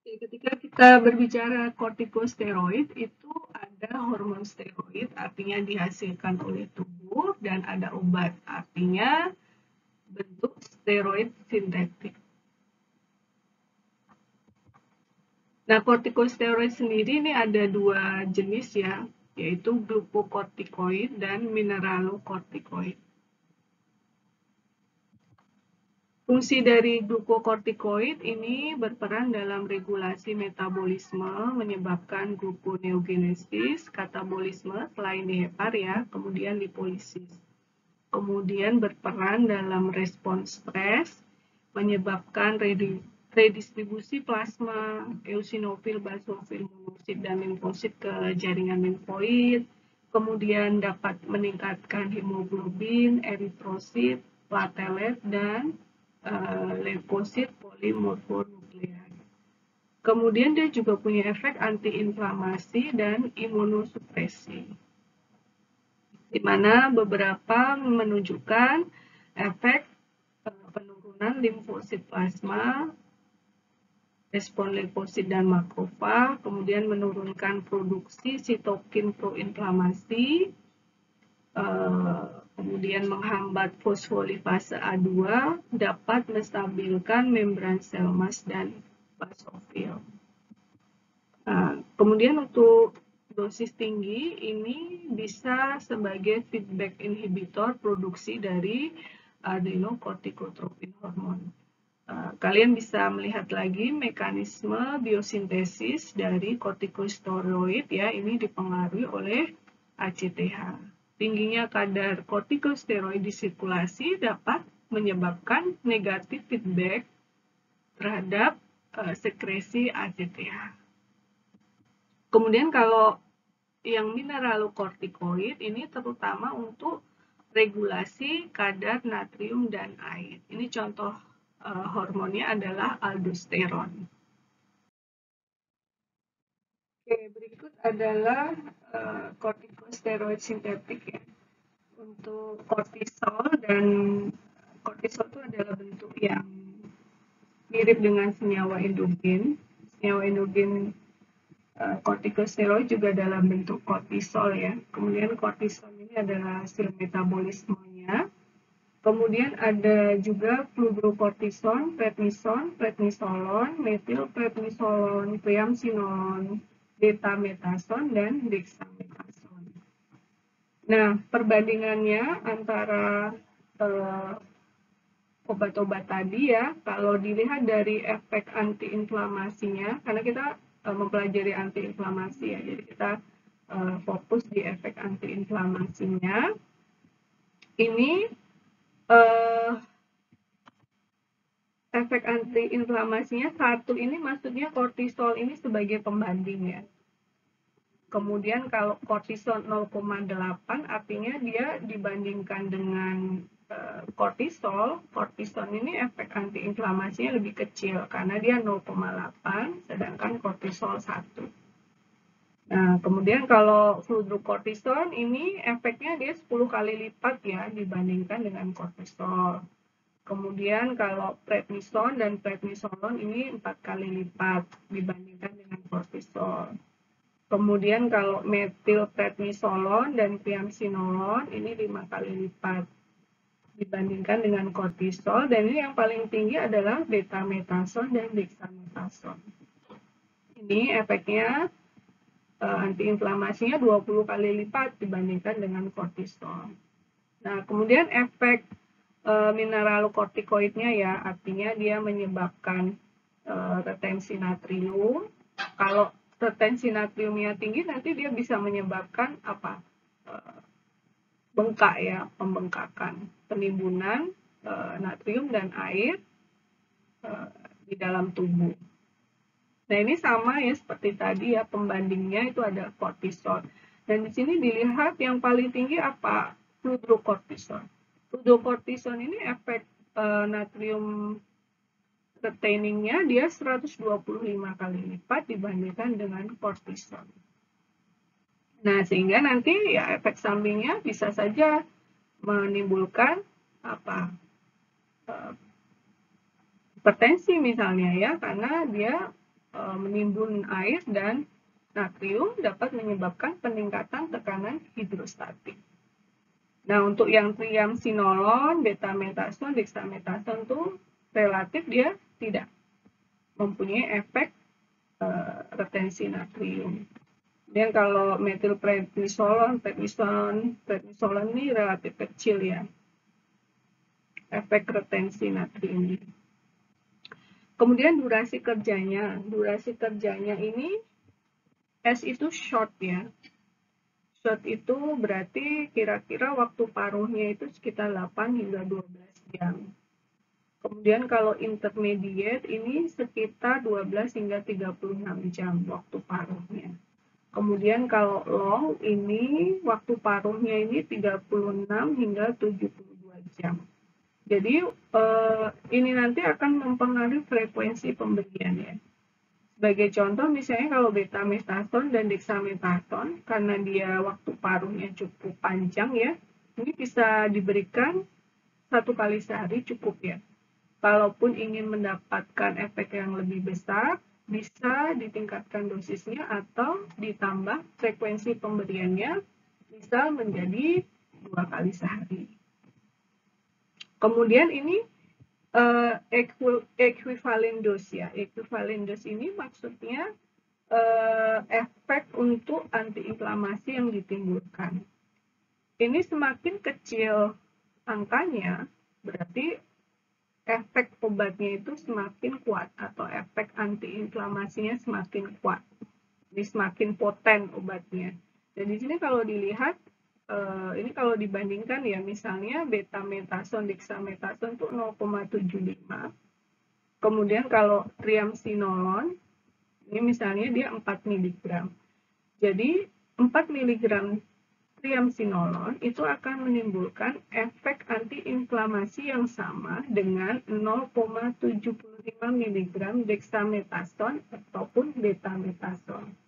Ketika kita berbicara kortikosteroid, itu ada hormon steroid, artinya dihasilkan oleh tubuh, dan ada obat, artinya bentuk steroid sintetik. Nah, kortikosteroid sendiri ini ada 2 jenis ya, yaitu glukokortikoid dan mineralokortikoid. Fungsi dari glukokortikoid ini berperan dalam regulasi metabolisme, menyebabkan gluconeogenesis, katabolisme selain di hepar ya, kemudian lipolisis. Kemudian berperan dalam respons stres, menyebabkan redistribusi plasma, eosinofil, basofil, monosit, dan limfosit ke jaringan limfoid. Kemudian dapat meningkatkan hemoglobin, eritrosit, platelet, dan leukosit polimorfonuklear. Kemudian dia juga punya efek antiinflamasi dan imunosupresi, di mana beberapa menunjukkan efek penurunan limfosit plasma, respon leukosit dan makrofag, kemudian menurunkan produksi sitokin proinflamasi, kemudian menghambat fosfolipase A2, dapat menstabilkan membran sel mas dan basofil. Nah, kemudian untuk dosis tinggi ini bisa sebagai feedback inhibitor produksi dari adrenokortikotropin hormon. Kalian bisa melihat lagi mekanisme biosintesis dari kortikosteroid ya, ini dipengaruhi oleh ACTH. Tingginya kadar kortikosteroid di sirkulasi dapat menyebabkan negatif feedback terhadap sekresi ACTH. Kemudian kalau yang mineralokortikoid ini terutama untuk regulasi kadar natrium dan air. Ini contoh hormonnya adalah aldosteron. Oke, berikut adalah kortikosteroid sintetik ya. Untuk kortisol, dan kortisol itu adalah bentuk yang mirip dengan senyawa endogen. Senyawa endogen kortikosteroid juga dalam bentuk kortisol ya. Kemudian kortisol ini adalah hasil metabolismenya. Kemudian ada juga fludrokortison, prednison, prednisolon, metilprednisolon, triamcinolon, betametason, dan dexamethasone. Nah, perbandingannya antara obat-obat tadi ya, kalau dilihat dari efek antiinflamasinya, karena kita mempelajari antiinflamasi ya, jadi kita fokus di efek antiinflamasinya. Ini efek antiinflamasinya satu ini maksudnya kortisol ini sebagai pembanding ya. Kemudian kalau kortisol 0,8 artinya dia dibandingkan dengan kortisol ini efek antiinflamasinya lebih kecil karena dia 0,8 sedangkan kortisol 1. Nah, kemudian kalau fludrokortison ini efeknya dia 10 kali lipat ya dibandingkan dengan kortisol. Kemudian kalau prednison dan prednisolon ini 4 kali lipat dibandingkan dengan kortisol. Kemudian kalau metilprednisolon dan triamcinolon ini 5 kali lipat dibandingkan dengan kortisol, dan ini yang paling tinggi adalah betametason dan dexamethasone. Ini efeknya antiinflamasinya 20 kali lipat dibandingkan dengan kortisol. Nah, kemudian efek mineralokortikoidnya ya, artinya dia menyebabkan retensi natrium. Kalau retensi natriumnya tinggi, nanti dia bisa menyebabkan apa? Bengkak ya, pembengkakan, penimbunan natrium dan air di dalam tubuh. Nah, ini sama ya seperti tadi ya, pembandingnya itu ada kortisol. Dan di sini dilihat yang paling tinggi apa? Fludrokortison. Fludrokortison ini efek natrium retainingnya dia 125 kali lipat dibandingkan dengan kortison. Nah, sehingga nanti ya efek sampingnya bisa saja menimbulkan apa? Hipertensi misalnya ya, karena dia menimbun air dan natrium dapat menyebabkan peningkatan tekanan hidrostatik. Nah, untuk yang triamcinolon, betametason, dexamethasone itu relatif dia tidak mempunyai efek retensi natrium. Dan kalau metilprednisolon, prednisolon ini relatif kecil ya, efek retensi natrium. Kemudian durasi kerjanya ini S itu short ya. Short itu berarti kira-kira waktu paruhnya itu sekitar 8 hingga 12 jam. Kemudian kalau intermediate ini sekitar 12 hingga 36 jam waktu paruhnya. Kemudian kalau long ini waktu paruhnya ini 36 hingga 72 jam. Jadi ini nanti akan mempengaruhi frekuensi pemberian ya. Sebagai contoh misalnya kalau betametason dan dexamethasone karena dia waktu paruhnya cukup panjang ya, ini bisa diberikan 1 kali sehari cukup ya. Kalaupun ingin mendapatkan efek yang lebih besar, bisa ditingkatkan dosisnya atau ditambah frekuensi pemberiannya, bisa menjadi 2 kali sehari. Kemudian ini equivalent dose ya. Equivalent dose ini maksudnya efek untuk antiinflamasi yang ditimbulkan. Ini semakin kecil angkanya, berarti efek obatnya itu semakin kuat atau efek antiinflamasinya semakin kuat. Ini semakin poten obatnya. Dan di sini kalau dilihat, ini kalau dibandingkan ya, misalnya betametason, dexamethasone itu 0,75. Kemudian kalau triamcinolone, ini misalnya dia 4 mg. Jadi 4 mg triamcinolone itu akan menimbulkan efek antiinflamasi yang sama dengan 0,75 mg dexamethasone ataupun betamethasone.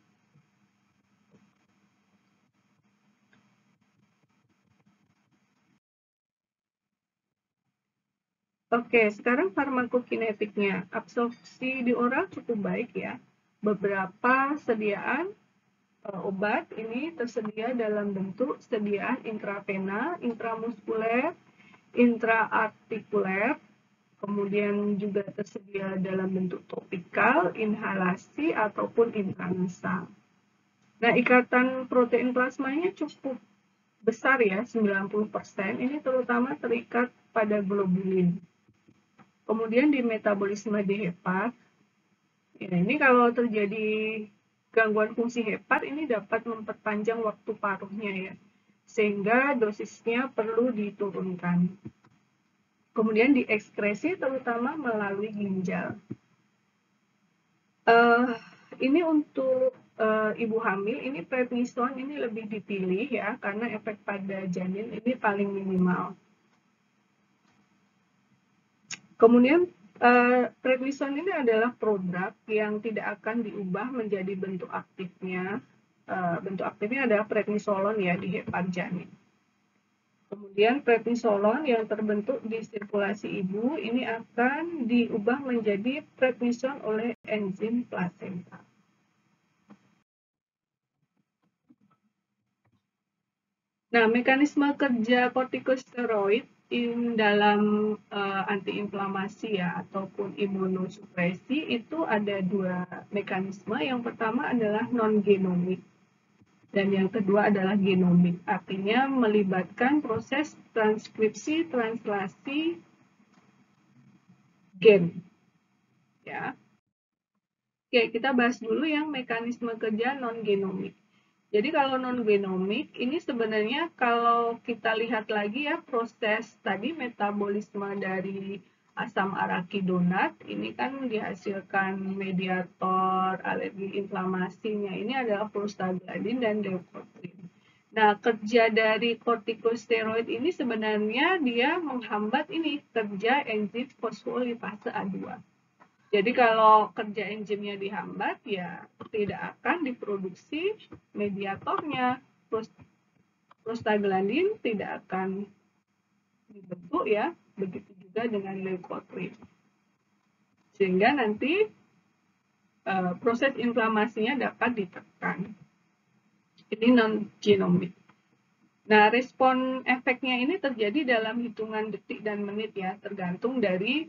Oke, sekarang farmakokinetiknya. Absorpsi di oral cukup baik ya. Beberapa sediaan obat ini tersedia dalam bentuk sediaan intravena, intramuskuler, intraartikuler, kemudian juga tersedia dalam bentuk topikal, inhalasi, ataupun intranasal. Nah, ikatan protein plasmanya cukup besar ya, 90%. Ini terutama terikat pada globulin. Kemudian di metabolisme di hepat, ya ini kalau terjadi gangguan fungsi hepat ini dapat memperpanjang waktu paruhnya ya, sehingga dosisnya perlu diturunkan. Kemudian diekskresi terutama melalui ginjal. Ini untuk ibu hamil, ini prednisone ini lebih dipilih ya, karena efek pada janin ini paling minimal. Kemudian prednisone ini adalah produk yang tidak akan diubah menjadi bentuk aktifnya. Bentuk aktifnya adalah prednisolon ya di hepat janin. Kemudian prednisolon yang terbentuk di sirkulasi ibu ini akan diubah menjadi prednison oleh enzim plasenta. Nah, mekanisme kerja kortikosteroid dalam antiinflamasi ya ataupun imunosupresi itu ada dua mekanisme. Yang pertama adalah non-genomik dan yang kedua adalah genomik. Artinya melibatkan proses transkripsi translasi gen. Ya. Oke, kita bahas dulu yang mekanisme kerja non-genomik. Jadi kalau non-genomik ini sebenarnya kalau kita lihat lagi ya proses tadi metabolisme dari asam arakidonat ini kan dihasilkan mediator alergi inflamasinya ini adalah prostaglandin dan leukotriene. Nah, kerja dari kortikosteroid ini sebenarnya dia menghambat ini kerja enzim fosfolipase A2. Jadi kalau kerja enzimnya dihambat, ya tidak akan diproduksi mediatornya. Prostaglandin tidak akan dibentuk ya, begitu juga dengan leukotriene. Sehingga nanti proses inflamasinya dapat ditekan. Ini non-genomik. Nah, respon efeknya ini terjadi dalam hitungan detik dan menit ya, tergantung dari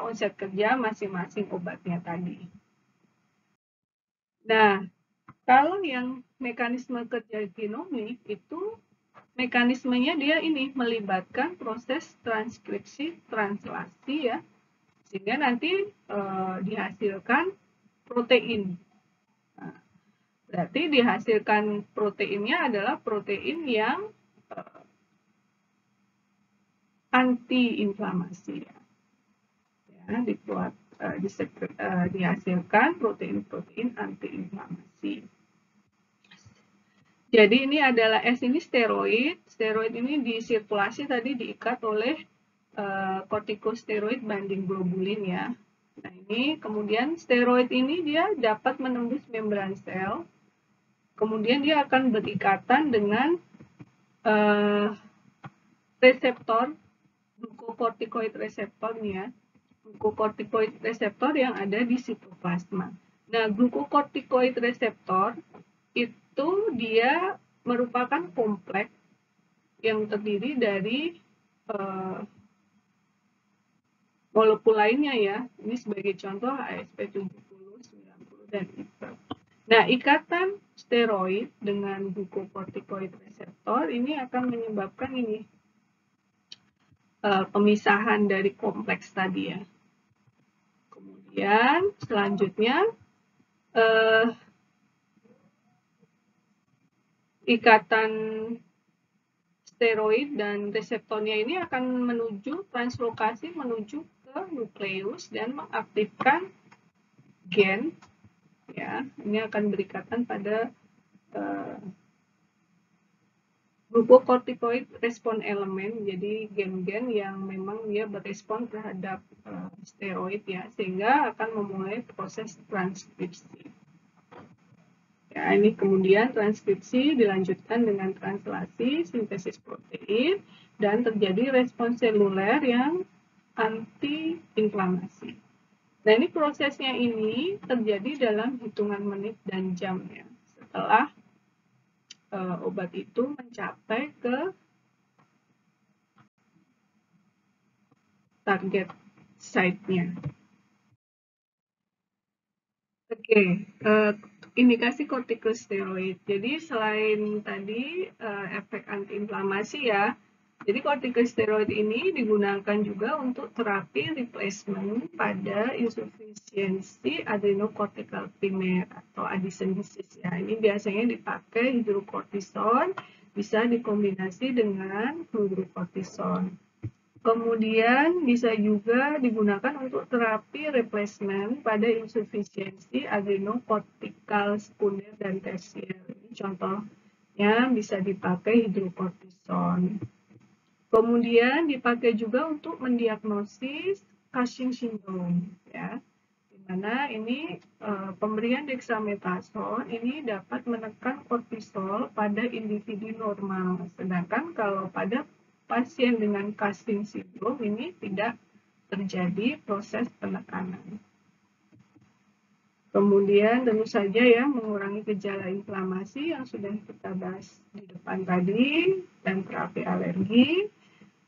onset kerja masing-masing obatnya tadi. Nah, kalau yang mekanisme kerja genomik itu mekanismenya dia ini melibatkan proses transkripsi translasi ya, sehingga nanti dihasilkan protein. Nah, berarti dihasilkan proteinnya adalah protein yang anti-inflamasi ya. Dibuat dihasilkan protein-protein anti-inflamasi. Jadi ini adalah S ini steroid. Steroid ini di sirkulasi tadi diikat oleh kortikosteroid banding globulin ya. Nah ini kemudian steroid ini dia dapat menembus membran sel. Kemudian dia akan berikatan dengan reseptor glukokortikoid reseptornya. Glukokortikoid reseptor yang ada di sitoplasma. Nah, glukokortikoid reseptor itu dia merupakan kompleks yang terdiri dari molekul lainnya ya. Ini sebagai contoh ASP70, 90, dan IPA. Nah, ikatan steroid dengan glukokortikoid reseptor ini akan menyebabkan ini pemisahan dari kompleks tadi ya. Kemudian selanjutnya ikatan steroid dan reseptornya ini akan menuju translokasi menuju ke ke nukleus dan mengaktifkan gen, ya. Ini akan berikatan pada glucocorticoid respon elemen, jadi gen-gen yang memang dia berespon terhadap steroid, ya, sehingga akan memulai proses transkripsi. Ya, ini kemudian transkripsi dilanjutkan dengan translasi, sintesis protein, dan terjadi respons seluler yang anti-inflamasi. Nah, ini prosesnya ini terjadi dalam hitungan menit dan jam, ya, setelah obat itu mencapai ke target site-nya. Oke, indikasi kortikosteroid. Jadi selain tadi efek antiinflamasi, ya, jadi kortikosteroid ini digunakan juga untuk terapi replacement pada insufisiensi adrenocortical primer atau Addison disease, ya. Ini biasanya dipakai hidrokortison, bisa dikombinasi dengan fluorokortison. Kemudian bisa juga digunakan untuk terapi replacement pada insufisiensi adrenocortical sekunder dan tersier. Ini contohnya bisa dipakai hidrokortison. Kemudian dipakai juga untuk mendiagnosis Cushing syndrome, ya, di mana ini pemberian dexamethasone ini dapat menekan kortisol pada individu normal, sedangkan kalau pada pasien dengan Cushing syndrome ini tidak terjadi proses penekanan. Kemudian tentu saja, ya, mengurangi gejala inflamasi yang sudah kita bahas di depan tadi dan terapi alergi.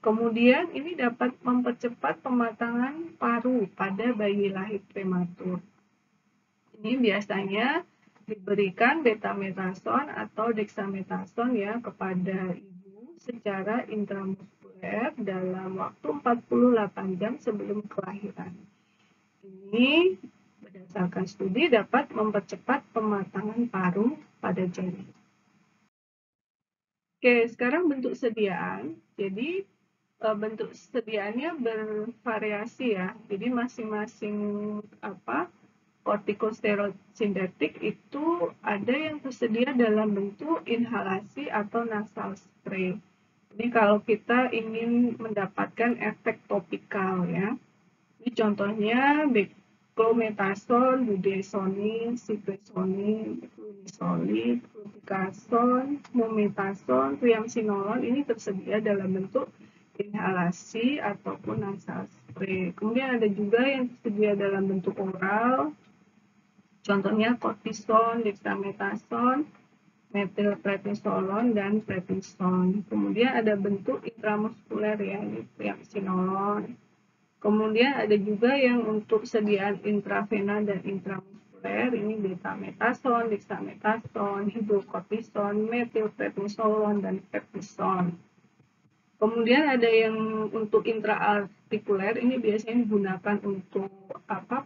Kemudian ini dapat mempercepat pematangan paru pada bayi lahir prematur. Ini biasanya diberikan betamethasone atau dexamethasone, ya, kepada ibu secara intramuskuler dalam waktu 48 jam sebelum kelahiran. Ini berdasarkan studi dapat mempercepat pematangan paru pada janin. Oke, sekarang bentuk sediaan. Jadi bentuk sediaannya bervariasi, ya. Jadi masing-masing kortikosteroid sintetik itu ada yang tersedia dalam bentuk inhalasi atau nasal spray. Jadi kalau kita ingin mendapatkan efek topikal, ya. Ini contohnya beclomethasone, budesonide, cyclosporine, flunisolide, fluticasone, mometasone, triamcinolone ini tersedia dalam bentuk inhalasi ataupun nasal spray. Kemudian ada juga yang tersedia dalam bentuk oral, contohnya cortisone, dexamethasone, methylprednisolone, dan prednisone. Kemudian ada bentuk intramuskuler, ya, ini triamcinolone. Kemudian ada juga yang untuk sediaan intravena dan intramuskuler, ini betamethasone, dexamethasone, hidrokortison, methylprednisolone, dan prednisone. Kemudian ada yang untuk intraartikuler, ini biasanya digunakan untuk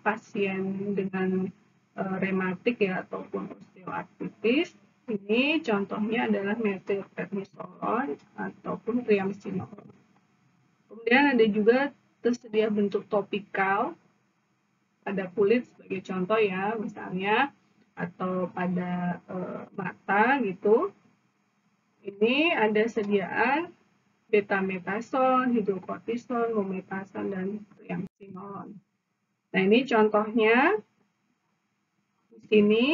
pasien dengan rematik, ya, ataupun osteoartritis. Ini contohnya adalah methylprednisolone ataupun triamcinolone. Kemudian ada juga tersedia bentuk topikal pada kulit sebagai contoh, ya, misalnya, atau pada mata gitu. Ini ada sediaan betamethasone, hidrokortison, mometasone, dan triamcinolone. Nah, ini contohnya di sini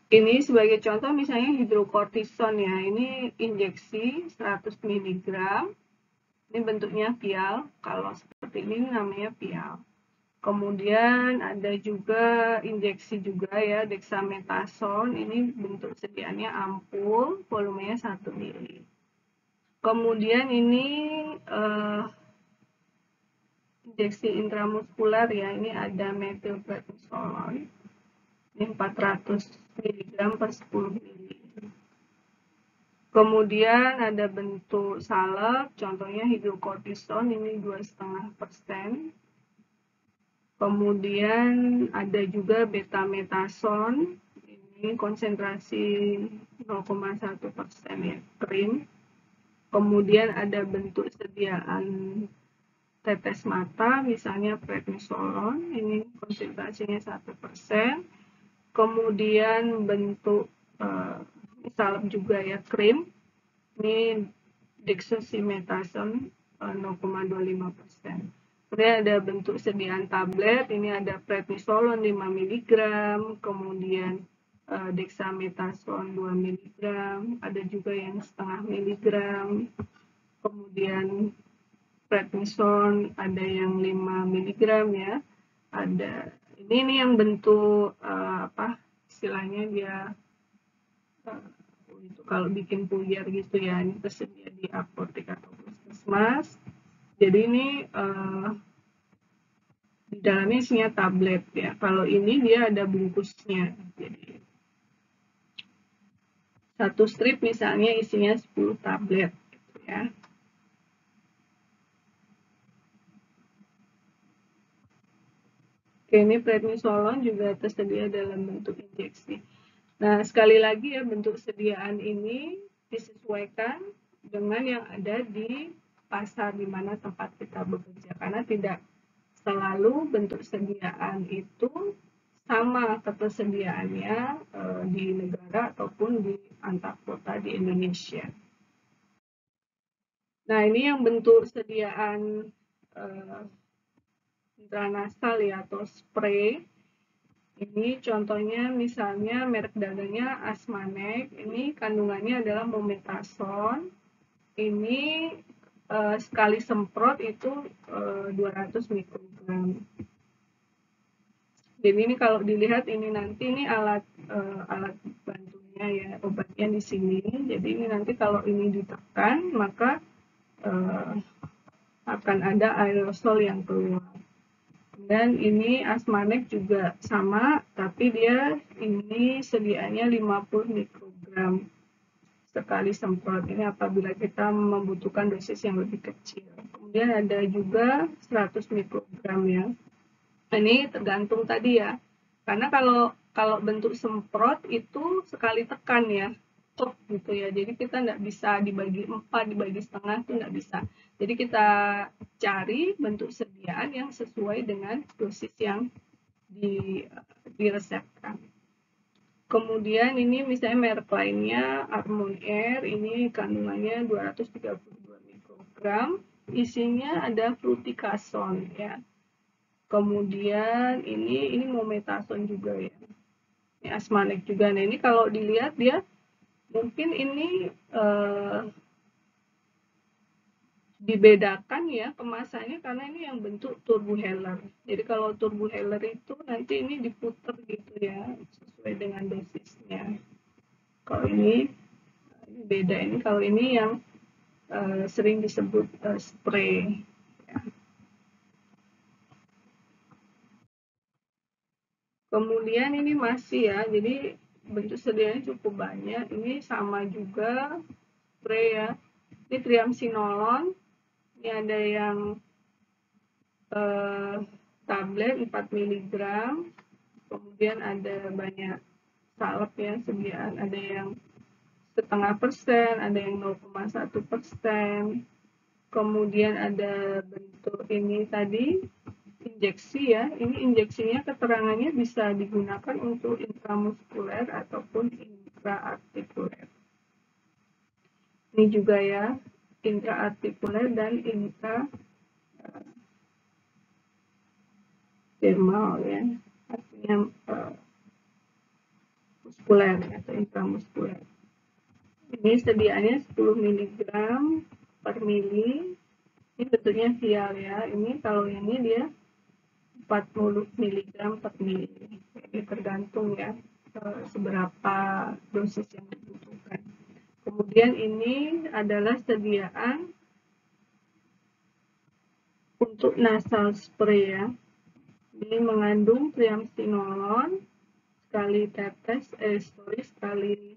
ini sebagai contoh misalnya hidrokortison, ya, ini injeksi 100 mg. Ini bentuknya vial, kalau seperti ini namanya vial. Kemudian ada juga injeksi juga, ya, dexamethasone, ini bentuk sediaannya ampul, volumenya 1 ml. Kemudian ini injeksi intramuskular, ya, ini ada methylprednisolone, ini 400 mg per 10 ml. Kemudian ada bentuk salep, contohnya hidrokortison, ini 2,5%. Kemudian ada juga betamethasone, ini konsentrasi 0,1%, ya, krim. Kemudian ada bentuk sediaan tetes mata, misalnya prednisolon, ini konsentrasinya 1%. Kemudian bentuk salep juga ya, krim, ini dexamethasone 0,25%. Kemudian ada bentuk sediaan tablet, ini ada prednisolon 5 mg, kemudian dexamethasone 2 mg, ada juga yang setengah miligram, kemudian prednison ada yang 5 mg ya, ada ini yang bentuk istilahnya dia kalau bikin puyar gitu ya, ini tersedia di apotek atau puskesmas. Jadi ini di dalamnya isinya tablet ya. Kalau ini dia ada bungkusnya. Jadi satu strip misalnya isinya 10 tablet gitu ya. Oke, ini prednisolon juga tersedia dalam bentuk injeksi. Nah, sekali lagi ya, bentuk sediaan ini disesuaikan dengan yang ada di pasar di mana tempat kita bekerja, karena tidak selalu bentuk sediaan itu sama ketersediaannya di negara ataupun di antar kota di Indonesia. Nah, ini yang bentuk sediaan intranasal ya, atau spray. Ini contohnya misalnya merek dagangnya Asmanek, ini kandungannya adalah mometasone. Ini sekali semprot itu 200 mikrogram. Jadi ini kalau dilihat ini nanti ini alat bantunya ya, obatnya di sini. Jadi ini nanti kalau ini ditekan maka akan ada aerosol yang keluar. Dan ini Asmanek juga sama, tapi dia ini sediaannya 50 mikrogram sekali semprot. Ini apabila kita membutuhkan dosis yang lebih kecil. Kemudian ada juga 100 mikrogram ya. Ini tergantung tadi ya. Karena kalau bentuk semprot itu sekali tekan ya, tok gitu ya. Jadi kita nggak bisa dibagi 4, dibagi setengah itu nggak bisa. Jadi kita cari bentuk sediaan yang sesuai dengan dosis yang diresepkan. Kemudian ini misalnya merek lainnya Harmon Air, ini kandungannya 232 mikrogram, isinya ada fluticasone ya. Kemudian ini mometasone juga ya. Ini Asmanek juga. Nah, ini kalau dilihat dia mungkin ini dibedakan ya kemasannya karena ini yang bentuk turboheller. Jadi kalau turboheller itu nanti ini diputer gitu ya sesuai dengan dosisnya. Kalau ini beda, ini kalau ini yang sering disebut spray. Ya. Kemudian ini masih ya, jadi bentuk sedianya cukup banyak. Ini sama juga spray ya. Ini triamcinolone. Ini ada yang tablet 4 mg, kemudian ada banyak salep ya sediaan, ada yang 0,5%, ada yang 0,1%, kemudian ada bentuk ini tadi injeksi ya, ini injeksinya keterangannya bisa digunakan untuk intramuskuler ataupun intraartikuler. Ini juga ya, intraartikuler dan intradermal ya, artinya muskuler atau intramuskuler. Ini sediaannya 10 mg per mili. Ini bentuknya vial ya. Ini kalau ini dia 40 mg per mili. Jadi tergantung ya seberapa dosis yang dibutuhkan. Kemudian ini adalah sediaan untuk nasal spray ya. Ini mengandung triamcinolone sekali tetes, sekali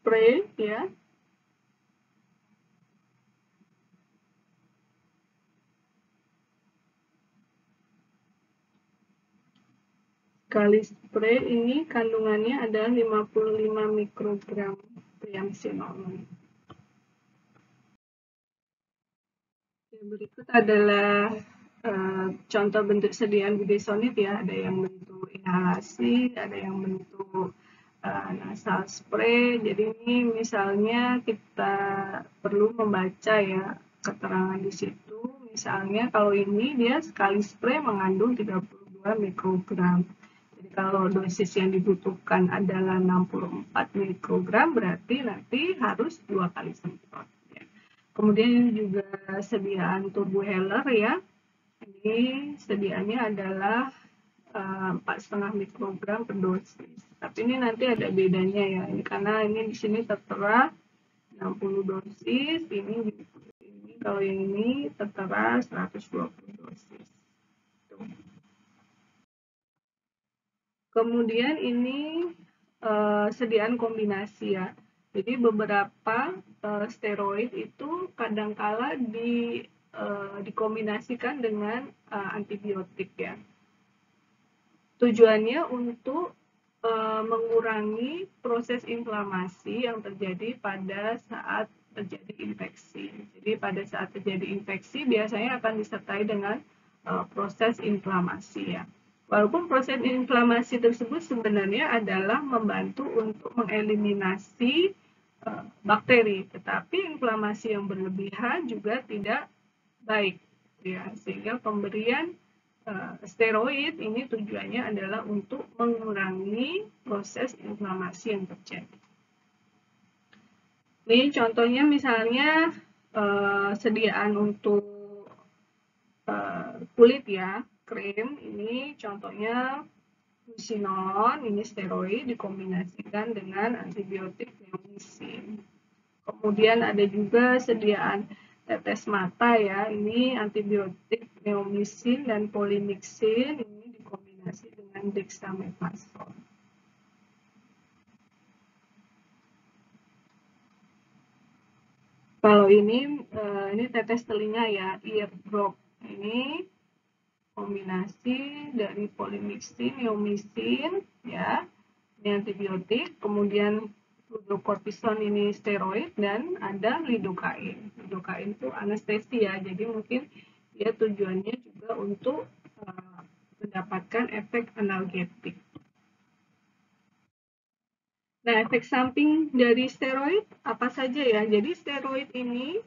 spray ya. Sekali spray ini kandungannya adalah 55 mikrogram triamcinolone. Berikut adalah contoh bentuk sediaan budesonid ya, ada yang bentuk inhalasi, ada yang bentuk nasal spray. Jadi ini misalnya kita perlu membaca ya keterangan di situ. Misalnya kalau ini dia sekali spray mengandung 32 mikrogram. Jadi kalau dosis yang dibutuhkan adalah 64 mikrogram, berarti nanti harus 2 kali semprot. Ya. Kemudian ini juga sediaan turboheller ya. Ini sediaannya adalah 4,5 mikrogram per dosis. Tapi ini nanti ada bedanya ya. Ini karena ini di sini tertera 60 dosis, ini kalau yang ini tertera 120 dosis. Tuh. Kemudian ini sediaan kombinasi ya. Jadi beberapa steroid itu kadangkala dikombinasikan dengan antibiotik ya. Tujuannya untuk mengurangi proses inflamasi yang terjadi pada saat terjadi infeksi. Jadi pada saat terjadi infeksi biasanya akan disertai dengan proses inflamasi ya. Walaupun proses inflamasi tersebut sebenarnya adalah membantu untuk mengeliminasi bakteri, tetapi inflamasi yang berlebihan juga tidak baik ya, sehingga pemberian steroid ini tujuannya adalah untuk mengurangi proses inflamasi yang terjadi. Ini contohnya misalnya sediaan untuk kulit ya, krim. Ini contohnya flusinolon, ini steroid dikombinasikan dengan antibiotik neomycin. Kemudian ada juga sediaan tetes mata ya, ini antibiotik neomycin dan polymyxin, ini dikombinasi dengan dexamethasone. Kalau ini tetes telinga ya, ear drop, ini kombinasi dari polymyxin, neomycin ya, ini antibiotik, kemudian fluorocortisone ini steroid, dan ada lidocaine. Lidocaine itu anestesi ya, jadi mungkin dia tujuannya juga untuk mendapatkan efek analgetik. Nah, efek samping dari steroid apa saja ya? Jadi steroid ini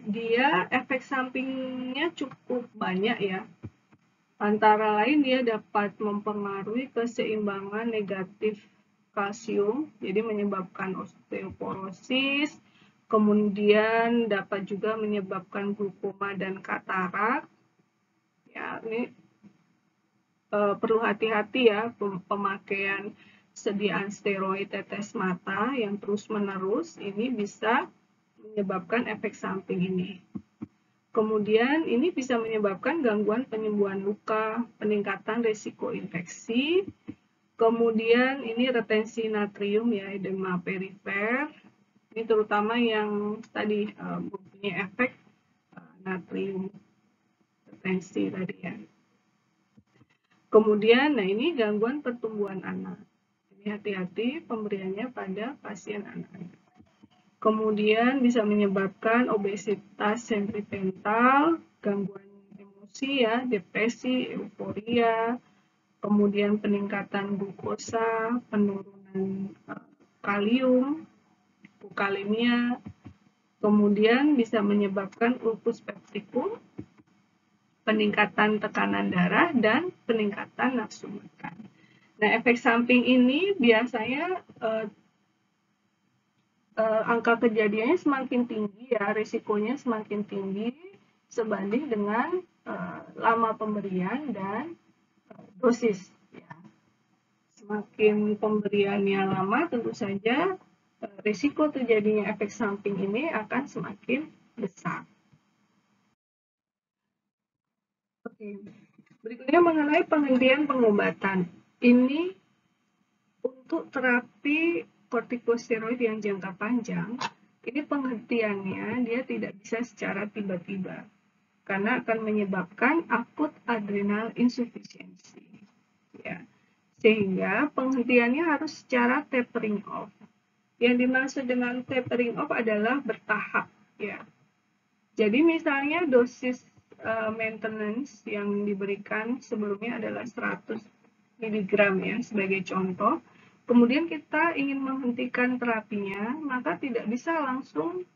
dia efek sampingnya cukup banyak ya. Antara lain dia dapat mempengaruhi keseimbangan negatif kalsium, jadi menyebabkan osteoporosis, kemudian dapat juga menyebabkan glaukoma dan katarak. Ya, ini perlu hati-hati ya pemakaian sediaan steroid tetes mata yang terus-menerus, ini bisa menyebabkan efek samping ini. Kemudian ini bisa menyebabkan gangguan penyembuhan luka, peningkatan risiko infeksi, kemudian ini retensi natrium ya, edema perifer, ini terutama yang tadi mempunyai efek natrium retensi tadi ya. Kemudian, nah ini gangguan pertumbuhan anak. Ini hati-hati pemberiannya pada pasien anak-anak. Kemudian bisa menyebabkan obesitas sentripetal, gangguan emosi ya, depresi, euforia, kemudian peningkatan glukosa, penurunan kalium, hipokalemia, kemudian bisa menyebabkan ulkus peptikum, peningkatan tekanan darah, dan peningkatan nafsu makan. Nah, efek samping ini biasanya angka kejadiannya semakin tinggi ya, risikonya semakin tinggi sebanding dengan lama pemberian dan dosis. Ya. Semakin pemberiannya lama, tentu saja risiko terjadinya efek samping ini akan semakin besar. Oke. Berikutnya mengenai penghentian pengobatan. Ini untuk terapi kortikosteroid yang jangka panjang, ini penghentiannya dia tidak bisa secara tiba-tiba karena akan menyebabkan akut adrenal insufficiency. Ya. Sehingga penghentiannya harus secara tapering off. Yang dimaksud dengan tapering off adalah bertahap, ya. Jadi misalnya dosis maintenance yang diberikan sebelumnya adalah 100 mg ya sebagai contoh. Kemudian kita ingin menghentikan terapinya, maka tidak bisa langsung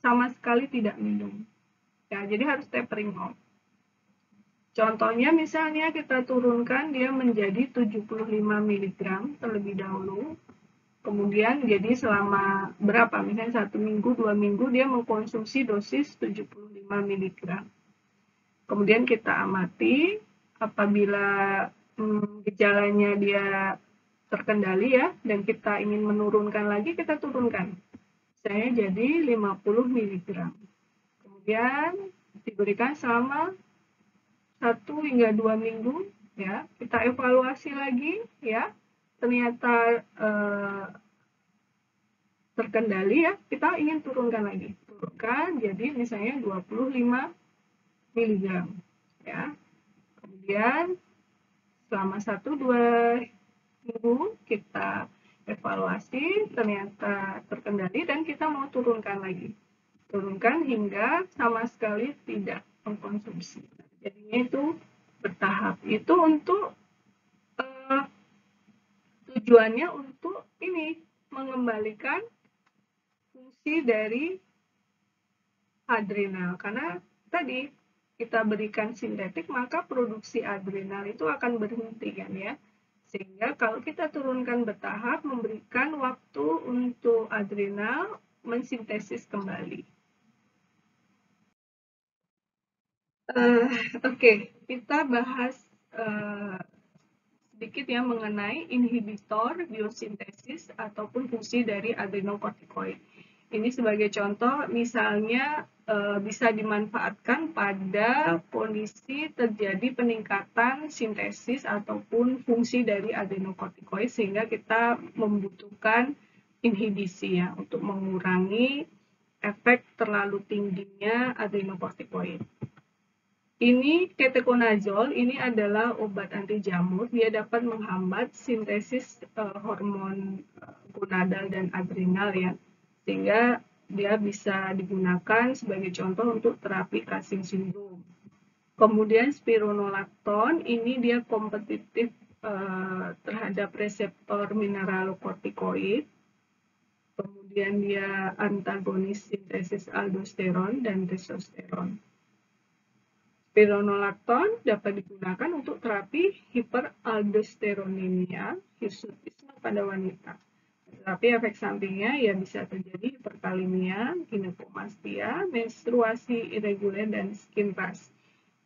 sama sekali tidak minum. Ya, jadi harus tapering off. Contohnya misalnya kita turunkan dia menjadi 75 mg terlebih dahulu. Kemudian jadi selama berapa, misalnya 1 minggu, 2 minggu dia mengkonsumsi dosis 75 mg. Kemudian kita amati apabila gejalanya dia terkendali ya, dan kita ingin menurunkan lagi, kita turunkan. Saya jadi 50 mg. Kemudian diberikan selama 1 hingga 2 minggu ya, kita evaluasi lagi ya. Ternyata terkendali ya, kita ingin turunkan lagi. Turunkan jadi misalnya 25 mg ya. Kemudian selama 1-2 minggu kita evaluasi, ternyata terkendali dan kita mau turunkan lagi. Turunkan hingga sama sekali tidak mengkonsumsi. Jadinya itu bertahap. Itu untuk tujuannya untuk ini mengembalikan fungsi dari adrenal, karena tadi kita berikan sintetik maka produksi adrenal itu akan berhenti kan ya, sehingga kalau kita turunkan bertahap memberikan waktu untuk adrenal mensintesis kembali. Oke, kita bahas sedikit ya mengenai inhibitor biosintesis ataupun fungsi dari adrenokortikoid. Ini sebagai contoh, misalnya bisa dimanfaatkan pada kondisi terjadi peningkatan sintesis ataupun fungsi dari adrenokortikoid sehingga kita membutuhkan inhibisi ya untuk mengurangi efek terlalu tingginya adrenokortikoid. Ini ketoconazole, ini adalah obat anti jamur. Dia dapat menghambat sintesis hormon gonadal dan adrenal ya, sehingga dia bisa digunakan sebagai contoh untuk terapi Cushing syndrome. Kemudian spironolactone, ini dia kompetitif terhadap reseptor mineralokortikoid. Kemudian dia antagonis sintesis aldosteron dan testosteron. Spironolactone dapat digunakan untuk terapi hiperaldosteronemia, hirsutisme pada wanita. Tetapi efek sampingnya ya bisa terjadi hiperkalemia, ginekomastia, menstruasi irregular, dan skin rash.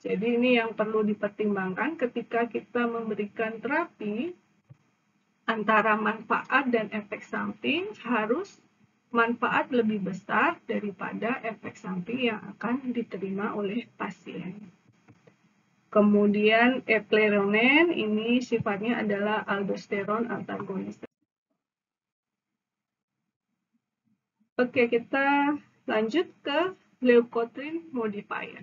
Jadi ini yang perlu dipertimbangkan ketika kita memberikan terapi, antara manfaat dan efek samping harus manfaat lebih besar daripada efek samping yang akan diterima oleh pasien. Kemudian eplerenone ini sifatnya adalah aldosteron antagonis. Oke, kita lanjut ke leukotriene modifier.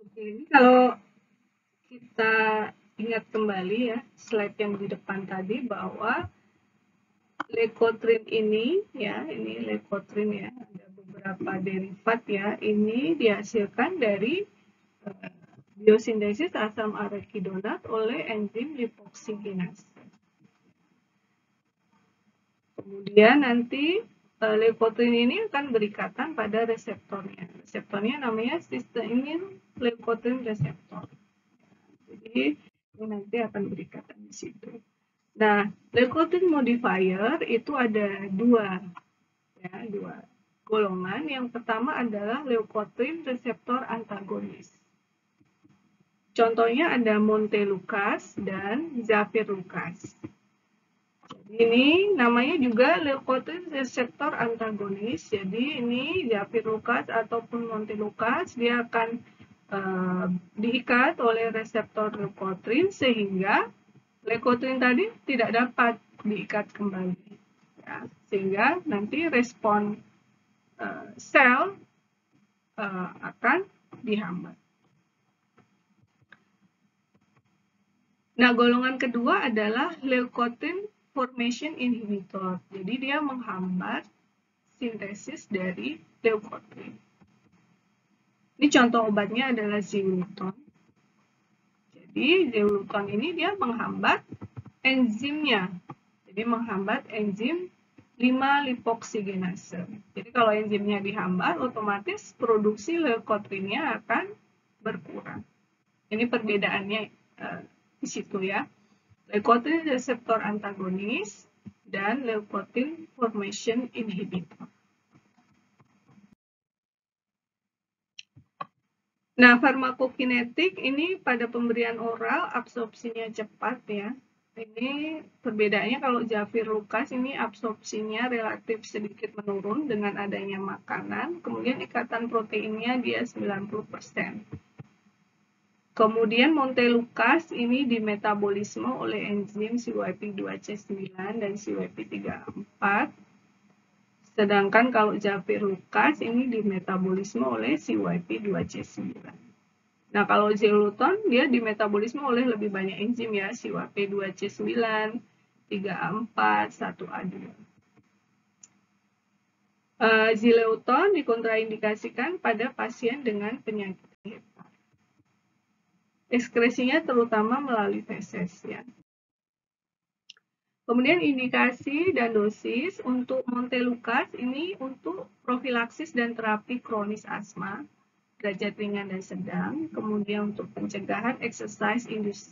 Oke, ini kalau kita ingat kembali ya, slide yang di depan tadi bahwa leukotriene ini ya, ini leukotriene ya, ada beberapa derivat ya, ini dihasilkan dari biosintesis asam arachidonat oleh enzim lipoksigenase. Kemudian nanti leukotriene ini akan berikatan pada reseptornya. Reseptornya namanya cysteamine leukotriene reseptor. Jadi ini nanti akan berikatan di situ. Nah, leukotriene modifier itu ada dua golongan. Yang pertama adalah leukotriene reseptor antagonis. Contohnya ada montelukast dan zafirlukast. Ini namanya juga leukotriene reseptor antagonis. Jadi ini zafirlukast ataupun montelukast dia akan diikat oleh reseptor leukotriene sehingga leukotriene tadi tidak dapat diikat kembali. ya, sehingga nanti respon sel akan dihambat. Nah, golongan kedua adalah leukotriene formation inhibitor. Jadi dia menghambat sintesis dari leukotriene. Ini contoh obatnya adalah Xyloton. Jadi Xyloton ini dia menghambat enzimnya. Jadi menghambat enzim 5-lipoksigenase. Jadi kalau enzimnya dihambat, otomatis produksi leukotriennya akan berkurang. Ini perbedaannya di situ ya. Leukotriene reseptor antagonis dan leukotriene formation inhibitor. Nah, farmakokinetik ini pada pemberian oral absorpsinya cepat ya. Ini perbedaannya kalau Jafirukas ini absorpsinya relatif sedikit menurun dengan adanya makanan, kemudian ikatan proteinnya dia 90%. Kemudian Montelukast ini dimetabolisme oleh enzim CYP2C9 dan CYP3A4. Sedangkan kalau Jafirukas ini dimetabolisme oleh CYP2C9. Nah, kalau Xyloton dia dimetabolisme oleh lebih banyak enzim ya, CYP2C9, 3A4, 1A2. Xyloton dikontraindikasikan pada pasien dengan penyakit hepar. Ekskresinya terutama melalui feses ya. Kemudian indikasi dan dosis untuk Montelukast ini untuk profilaksis dan terapi kronis asma, derajat ringan dan sedang. Kemudian untuk pencegahan exercise induced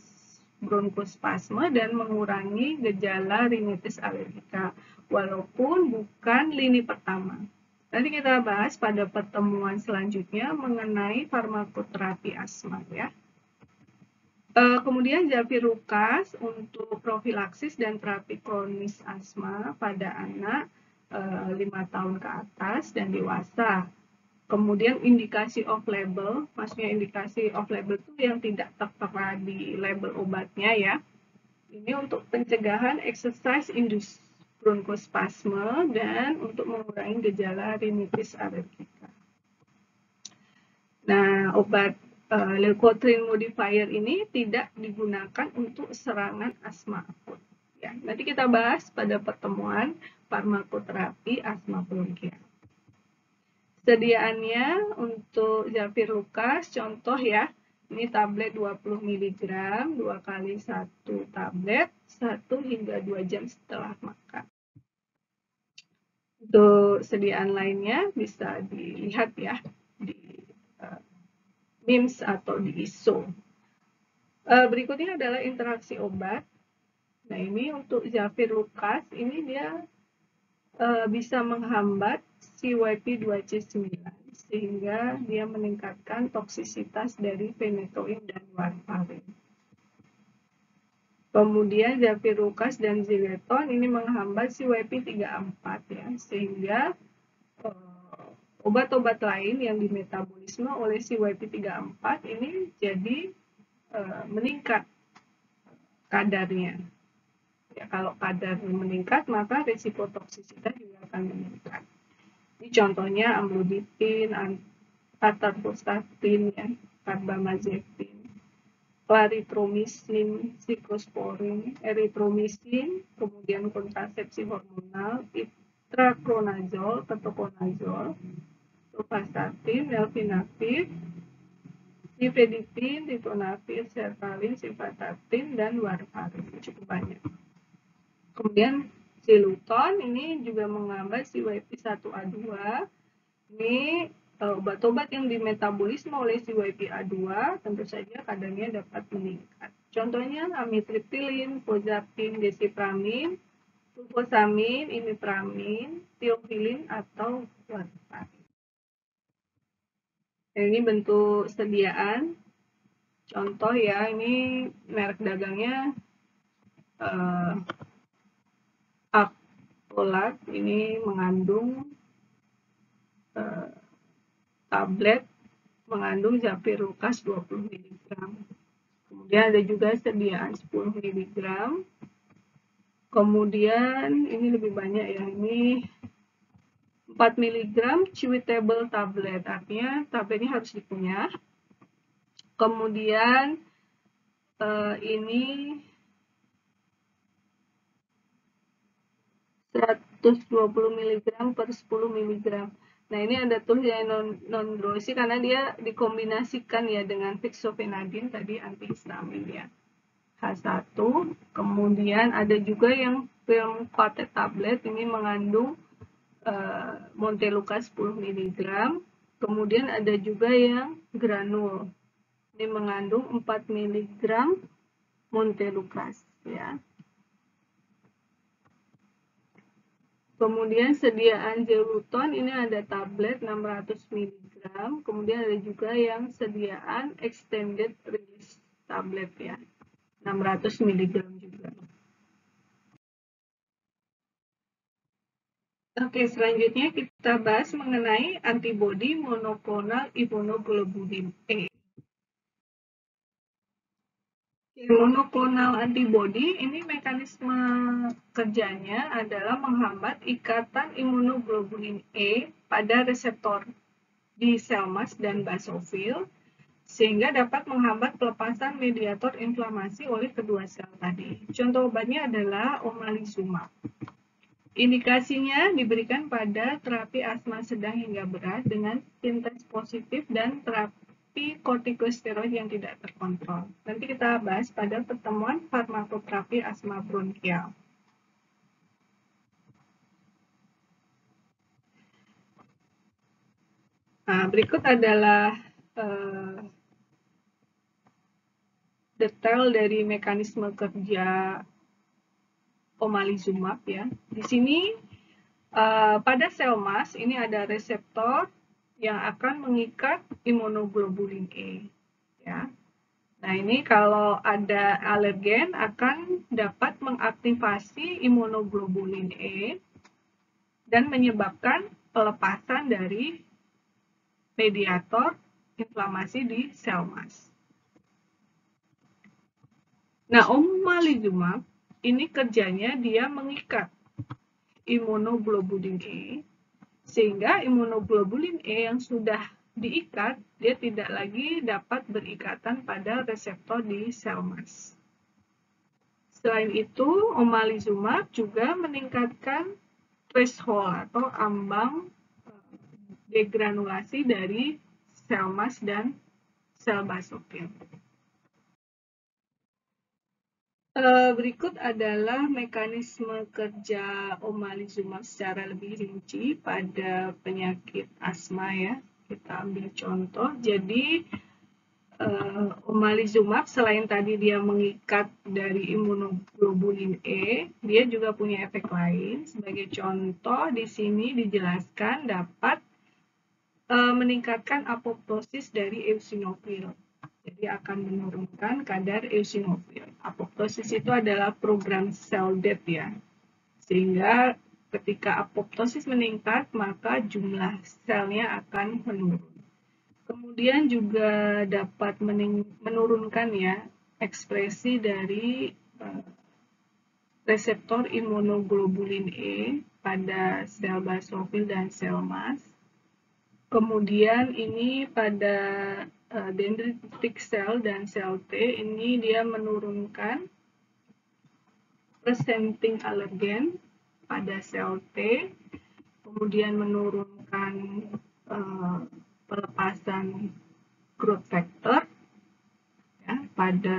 bronkospasme dan mengurangi gejala rinitis alergika, walaupun bukan lini pertama. Nanti kita bahas pada pertemuan selanjutnya mengenai farmakoterapi asma ya. Kemudian Jafirukas untuk profilaksis dan terapi kronis asma pada anak 5 tahun ke atas dan dewasa. Kemudian indikasi off-label, maksudnya indikasi off-label itu yang tidak tertera di label obatnya ya. Ini untuk pencegahan exercise induced bronkospasme dan untuk mengurangi gejala rinitis alergika. Nah, obat leukotriene modifier ini tidak digunakan untuk serangan asma akut. Ya, nanti kita bahas pada pertemuan farmakoterapi asma bronkial. Sediaannya untuk Jafirukas, contoh ya, ini tablet 20 mg, 2 kali 1 tablet, 1 hingga 2 jam setelah makan. Untuk sediaan lainnya bisa dilihat ya di MIMS atau di ISO. Berikutnya adalah interaksi obat. Nah, ini untuk Jafirukas, ini dia bisa menghambat CYP2C9 sehingga dia meningkatkan toksisitas dari phenytoin dan warfarin. Kemudian Jafirukas dan Xyloton ini menghambat CYP3A4 ya, sehingga obat-obat lain yang dimetabolisme oleh CYP3A4 ini jadi meningkat kadarnya. Ya, kalau kadarnya meningkat, maka risiko toksisitas juga akan meningkat. Ini contohnya amlodipin, atorvastatin, ya, carbamazepin, clarithromycin, cyclosporin, erythromycin, kemudian kontrasepsi hormonal, itraconazole, ketoconazole, rosuvastatin, nelfinaprid, nifedipin, ritonavir, sertralin, sifastatin, dan warfarin. Cukup banyak. Kemudian Xyloton ini juga menghambat CYP1A2. Ini obat-obat yang dimetabolisme oleh CYP1A2 tentu saja kadarnya dapat meningkat. Contohnya amitriptilin, pozapin, desipramin, sulfosamin, imipramin, tiofilin, atau warfarin. Ini bentuk sediaan. Contoh ya, ini merek dagangnya Apolat, ini mengandung tablet mengandung Jafirukas 20 mg. Kemudian ada juga sediaan 10 mg. Kemudian ini lebih banyak ya, ini 4 mg chewable tablet, artinya tabletnya harus dikunyah. Kemudian ini 120 mg per 10 mg. Nah, ini ada tulisan non-drowsy karena dia dikombinasikan ya dengan fexofenadin tadi antihistamin ya. H1, kemudian ada juga yang film coated tablet, ini mengandung Montelukast 10 mg. Kemudian ada juga yang granul, ini mengandung 4 mg Montelukast ya. Kemudian sediaan Zeluton ini ada tablet 600 mg. Kemudian ada juga yang sediaan extended release tablet ya, 600 mg juga. Oke, selanjutnya kita bahas mengenai antibodi monoklonal imunoglobulin E. Monoklonal antibodi ini mekanisme kerjanya adalah menghambat ikatan imunoglobulin E pada reseptor di sel mast dan basofil, sehingga dapat menghambat pelepasan mediator inflamasi oleh kedua sel tadi. Contoh obatnya adalah omalizumab. Indikasinya diberikan pada terapi asma sedang hingga berat dengan sintes positif dan terapi kortikosteroid yang tidak terkontrol. Nanti kita bahas pada pertemuan farmakoterapi asma bronkial. Nah, berikut adalah detail dari mekanisme kerja omalizumab ya. Di sini pada sel mast ini ada reseptor yang akan mengikat imunoglobulin E ya. Nah, ini kalau ada alergen akan dapat mengaktifasi imunoglobulin E dan menyebabkan pelepasan dari mediator inflamasi di sel mast. Nah, omalizumab ini kerjanya dia mengikat imunoglobulin E, sehingga imunoglobulin E yang sudah diikat, dia tidak lagi dapat berikatan pada reseptor di sel mast. Selain itu, omalizumab juga meningkatkan threshold atau ambang degranulasi dari sel mast dan sel basofil. Berikut adalah mekanisme kerja omalizumab secara lebih rinci pada penyakit asma ya. Kita ambil contoh. Jadi omalizumab selain tadi dia mengikat dari imunoglobulin E, dia juga punya efek lain. Sebagai contoh di sini dijelaskan dapat meningkatkan apoptosis dari eosinofil. Jadi akan menurunkan kadar eosinofil. Apoptosis itu adalah program sel death ya. Sehingga ketika apoptosis meningkat, maka jumlah selnya akan menurun. Kemudian juga dapat menurunkan ya ekspresi dari reseptor imunoglobulin E pada sel basofil dan sel mast. Kemudian ini pada dendritic cell dan sel T, ini dia menurunkan presenting allergen pada sel T, kemudian menurunkan pelepasan growth factor ya, pada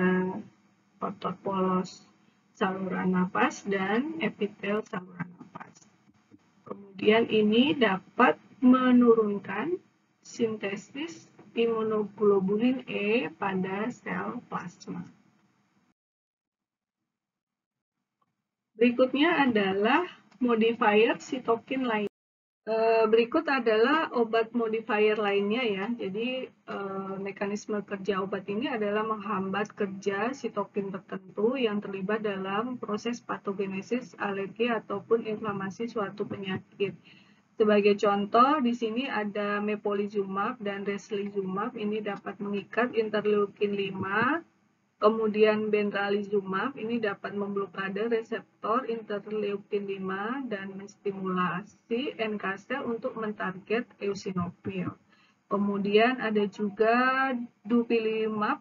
otot polos saluran napas dan epitel saluran napas. Kemudian ini dapat menurunkan sintesis imunoglobulin E pada sel plasma. Berikutnya adalah modifier sitokin lain. Berikut adalah obat modifier lainnya ya. Jadi mekanisme kerja obat ini adalah menghambat kerja sitokin tertentu yang terlibat dalam proses patogenesis alergi ataupun inflamasi suatu penyakit. Sebagai contoh, di sini ada mepolizumab dan reslizumab. Ini dapat mengikat interleukin 5 Kemudian benralizumab ini dapat memblokade reseptor interleukin 5 dan menstimulasi NK sel untuk mentarget eosinofil. Kemudian ada juga dupilumab,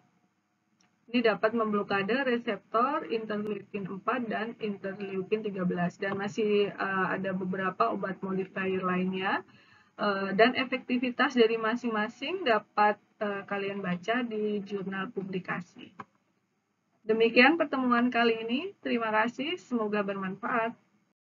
ini dapat memblokade reseptor interleukin 4 dan interleukin 13. Dan masih ada beberapa obat modifier lainnya. Dan efektivitas dari masing-masing dapat kalian baca di jurnal publikasi. Demikian pertemuan kali ini. Terima kasih, semoga bermanfaat.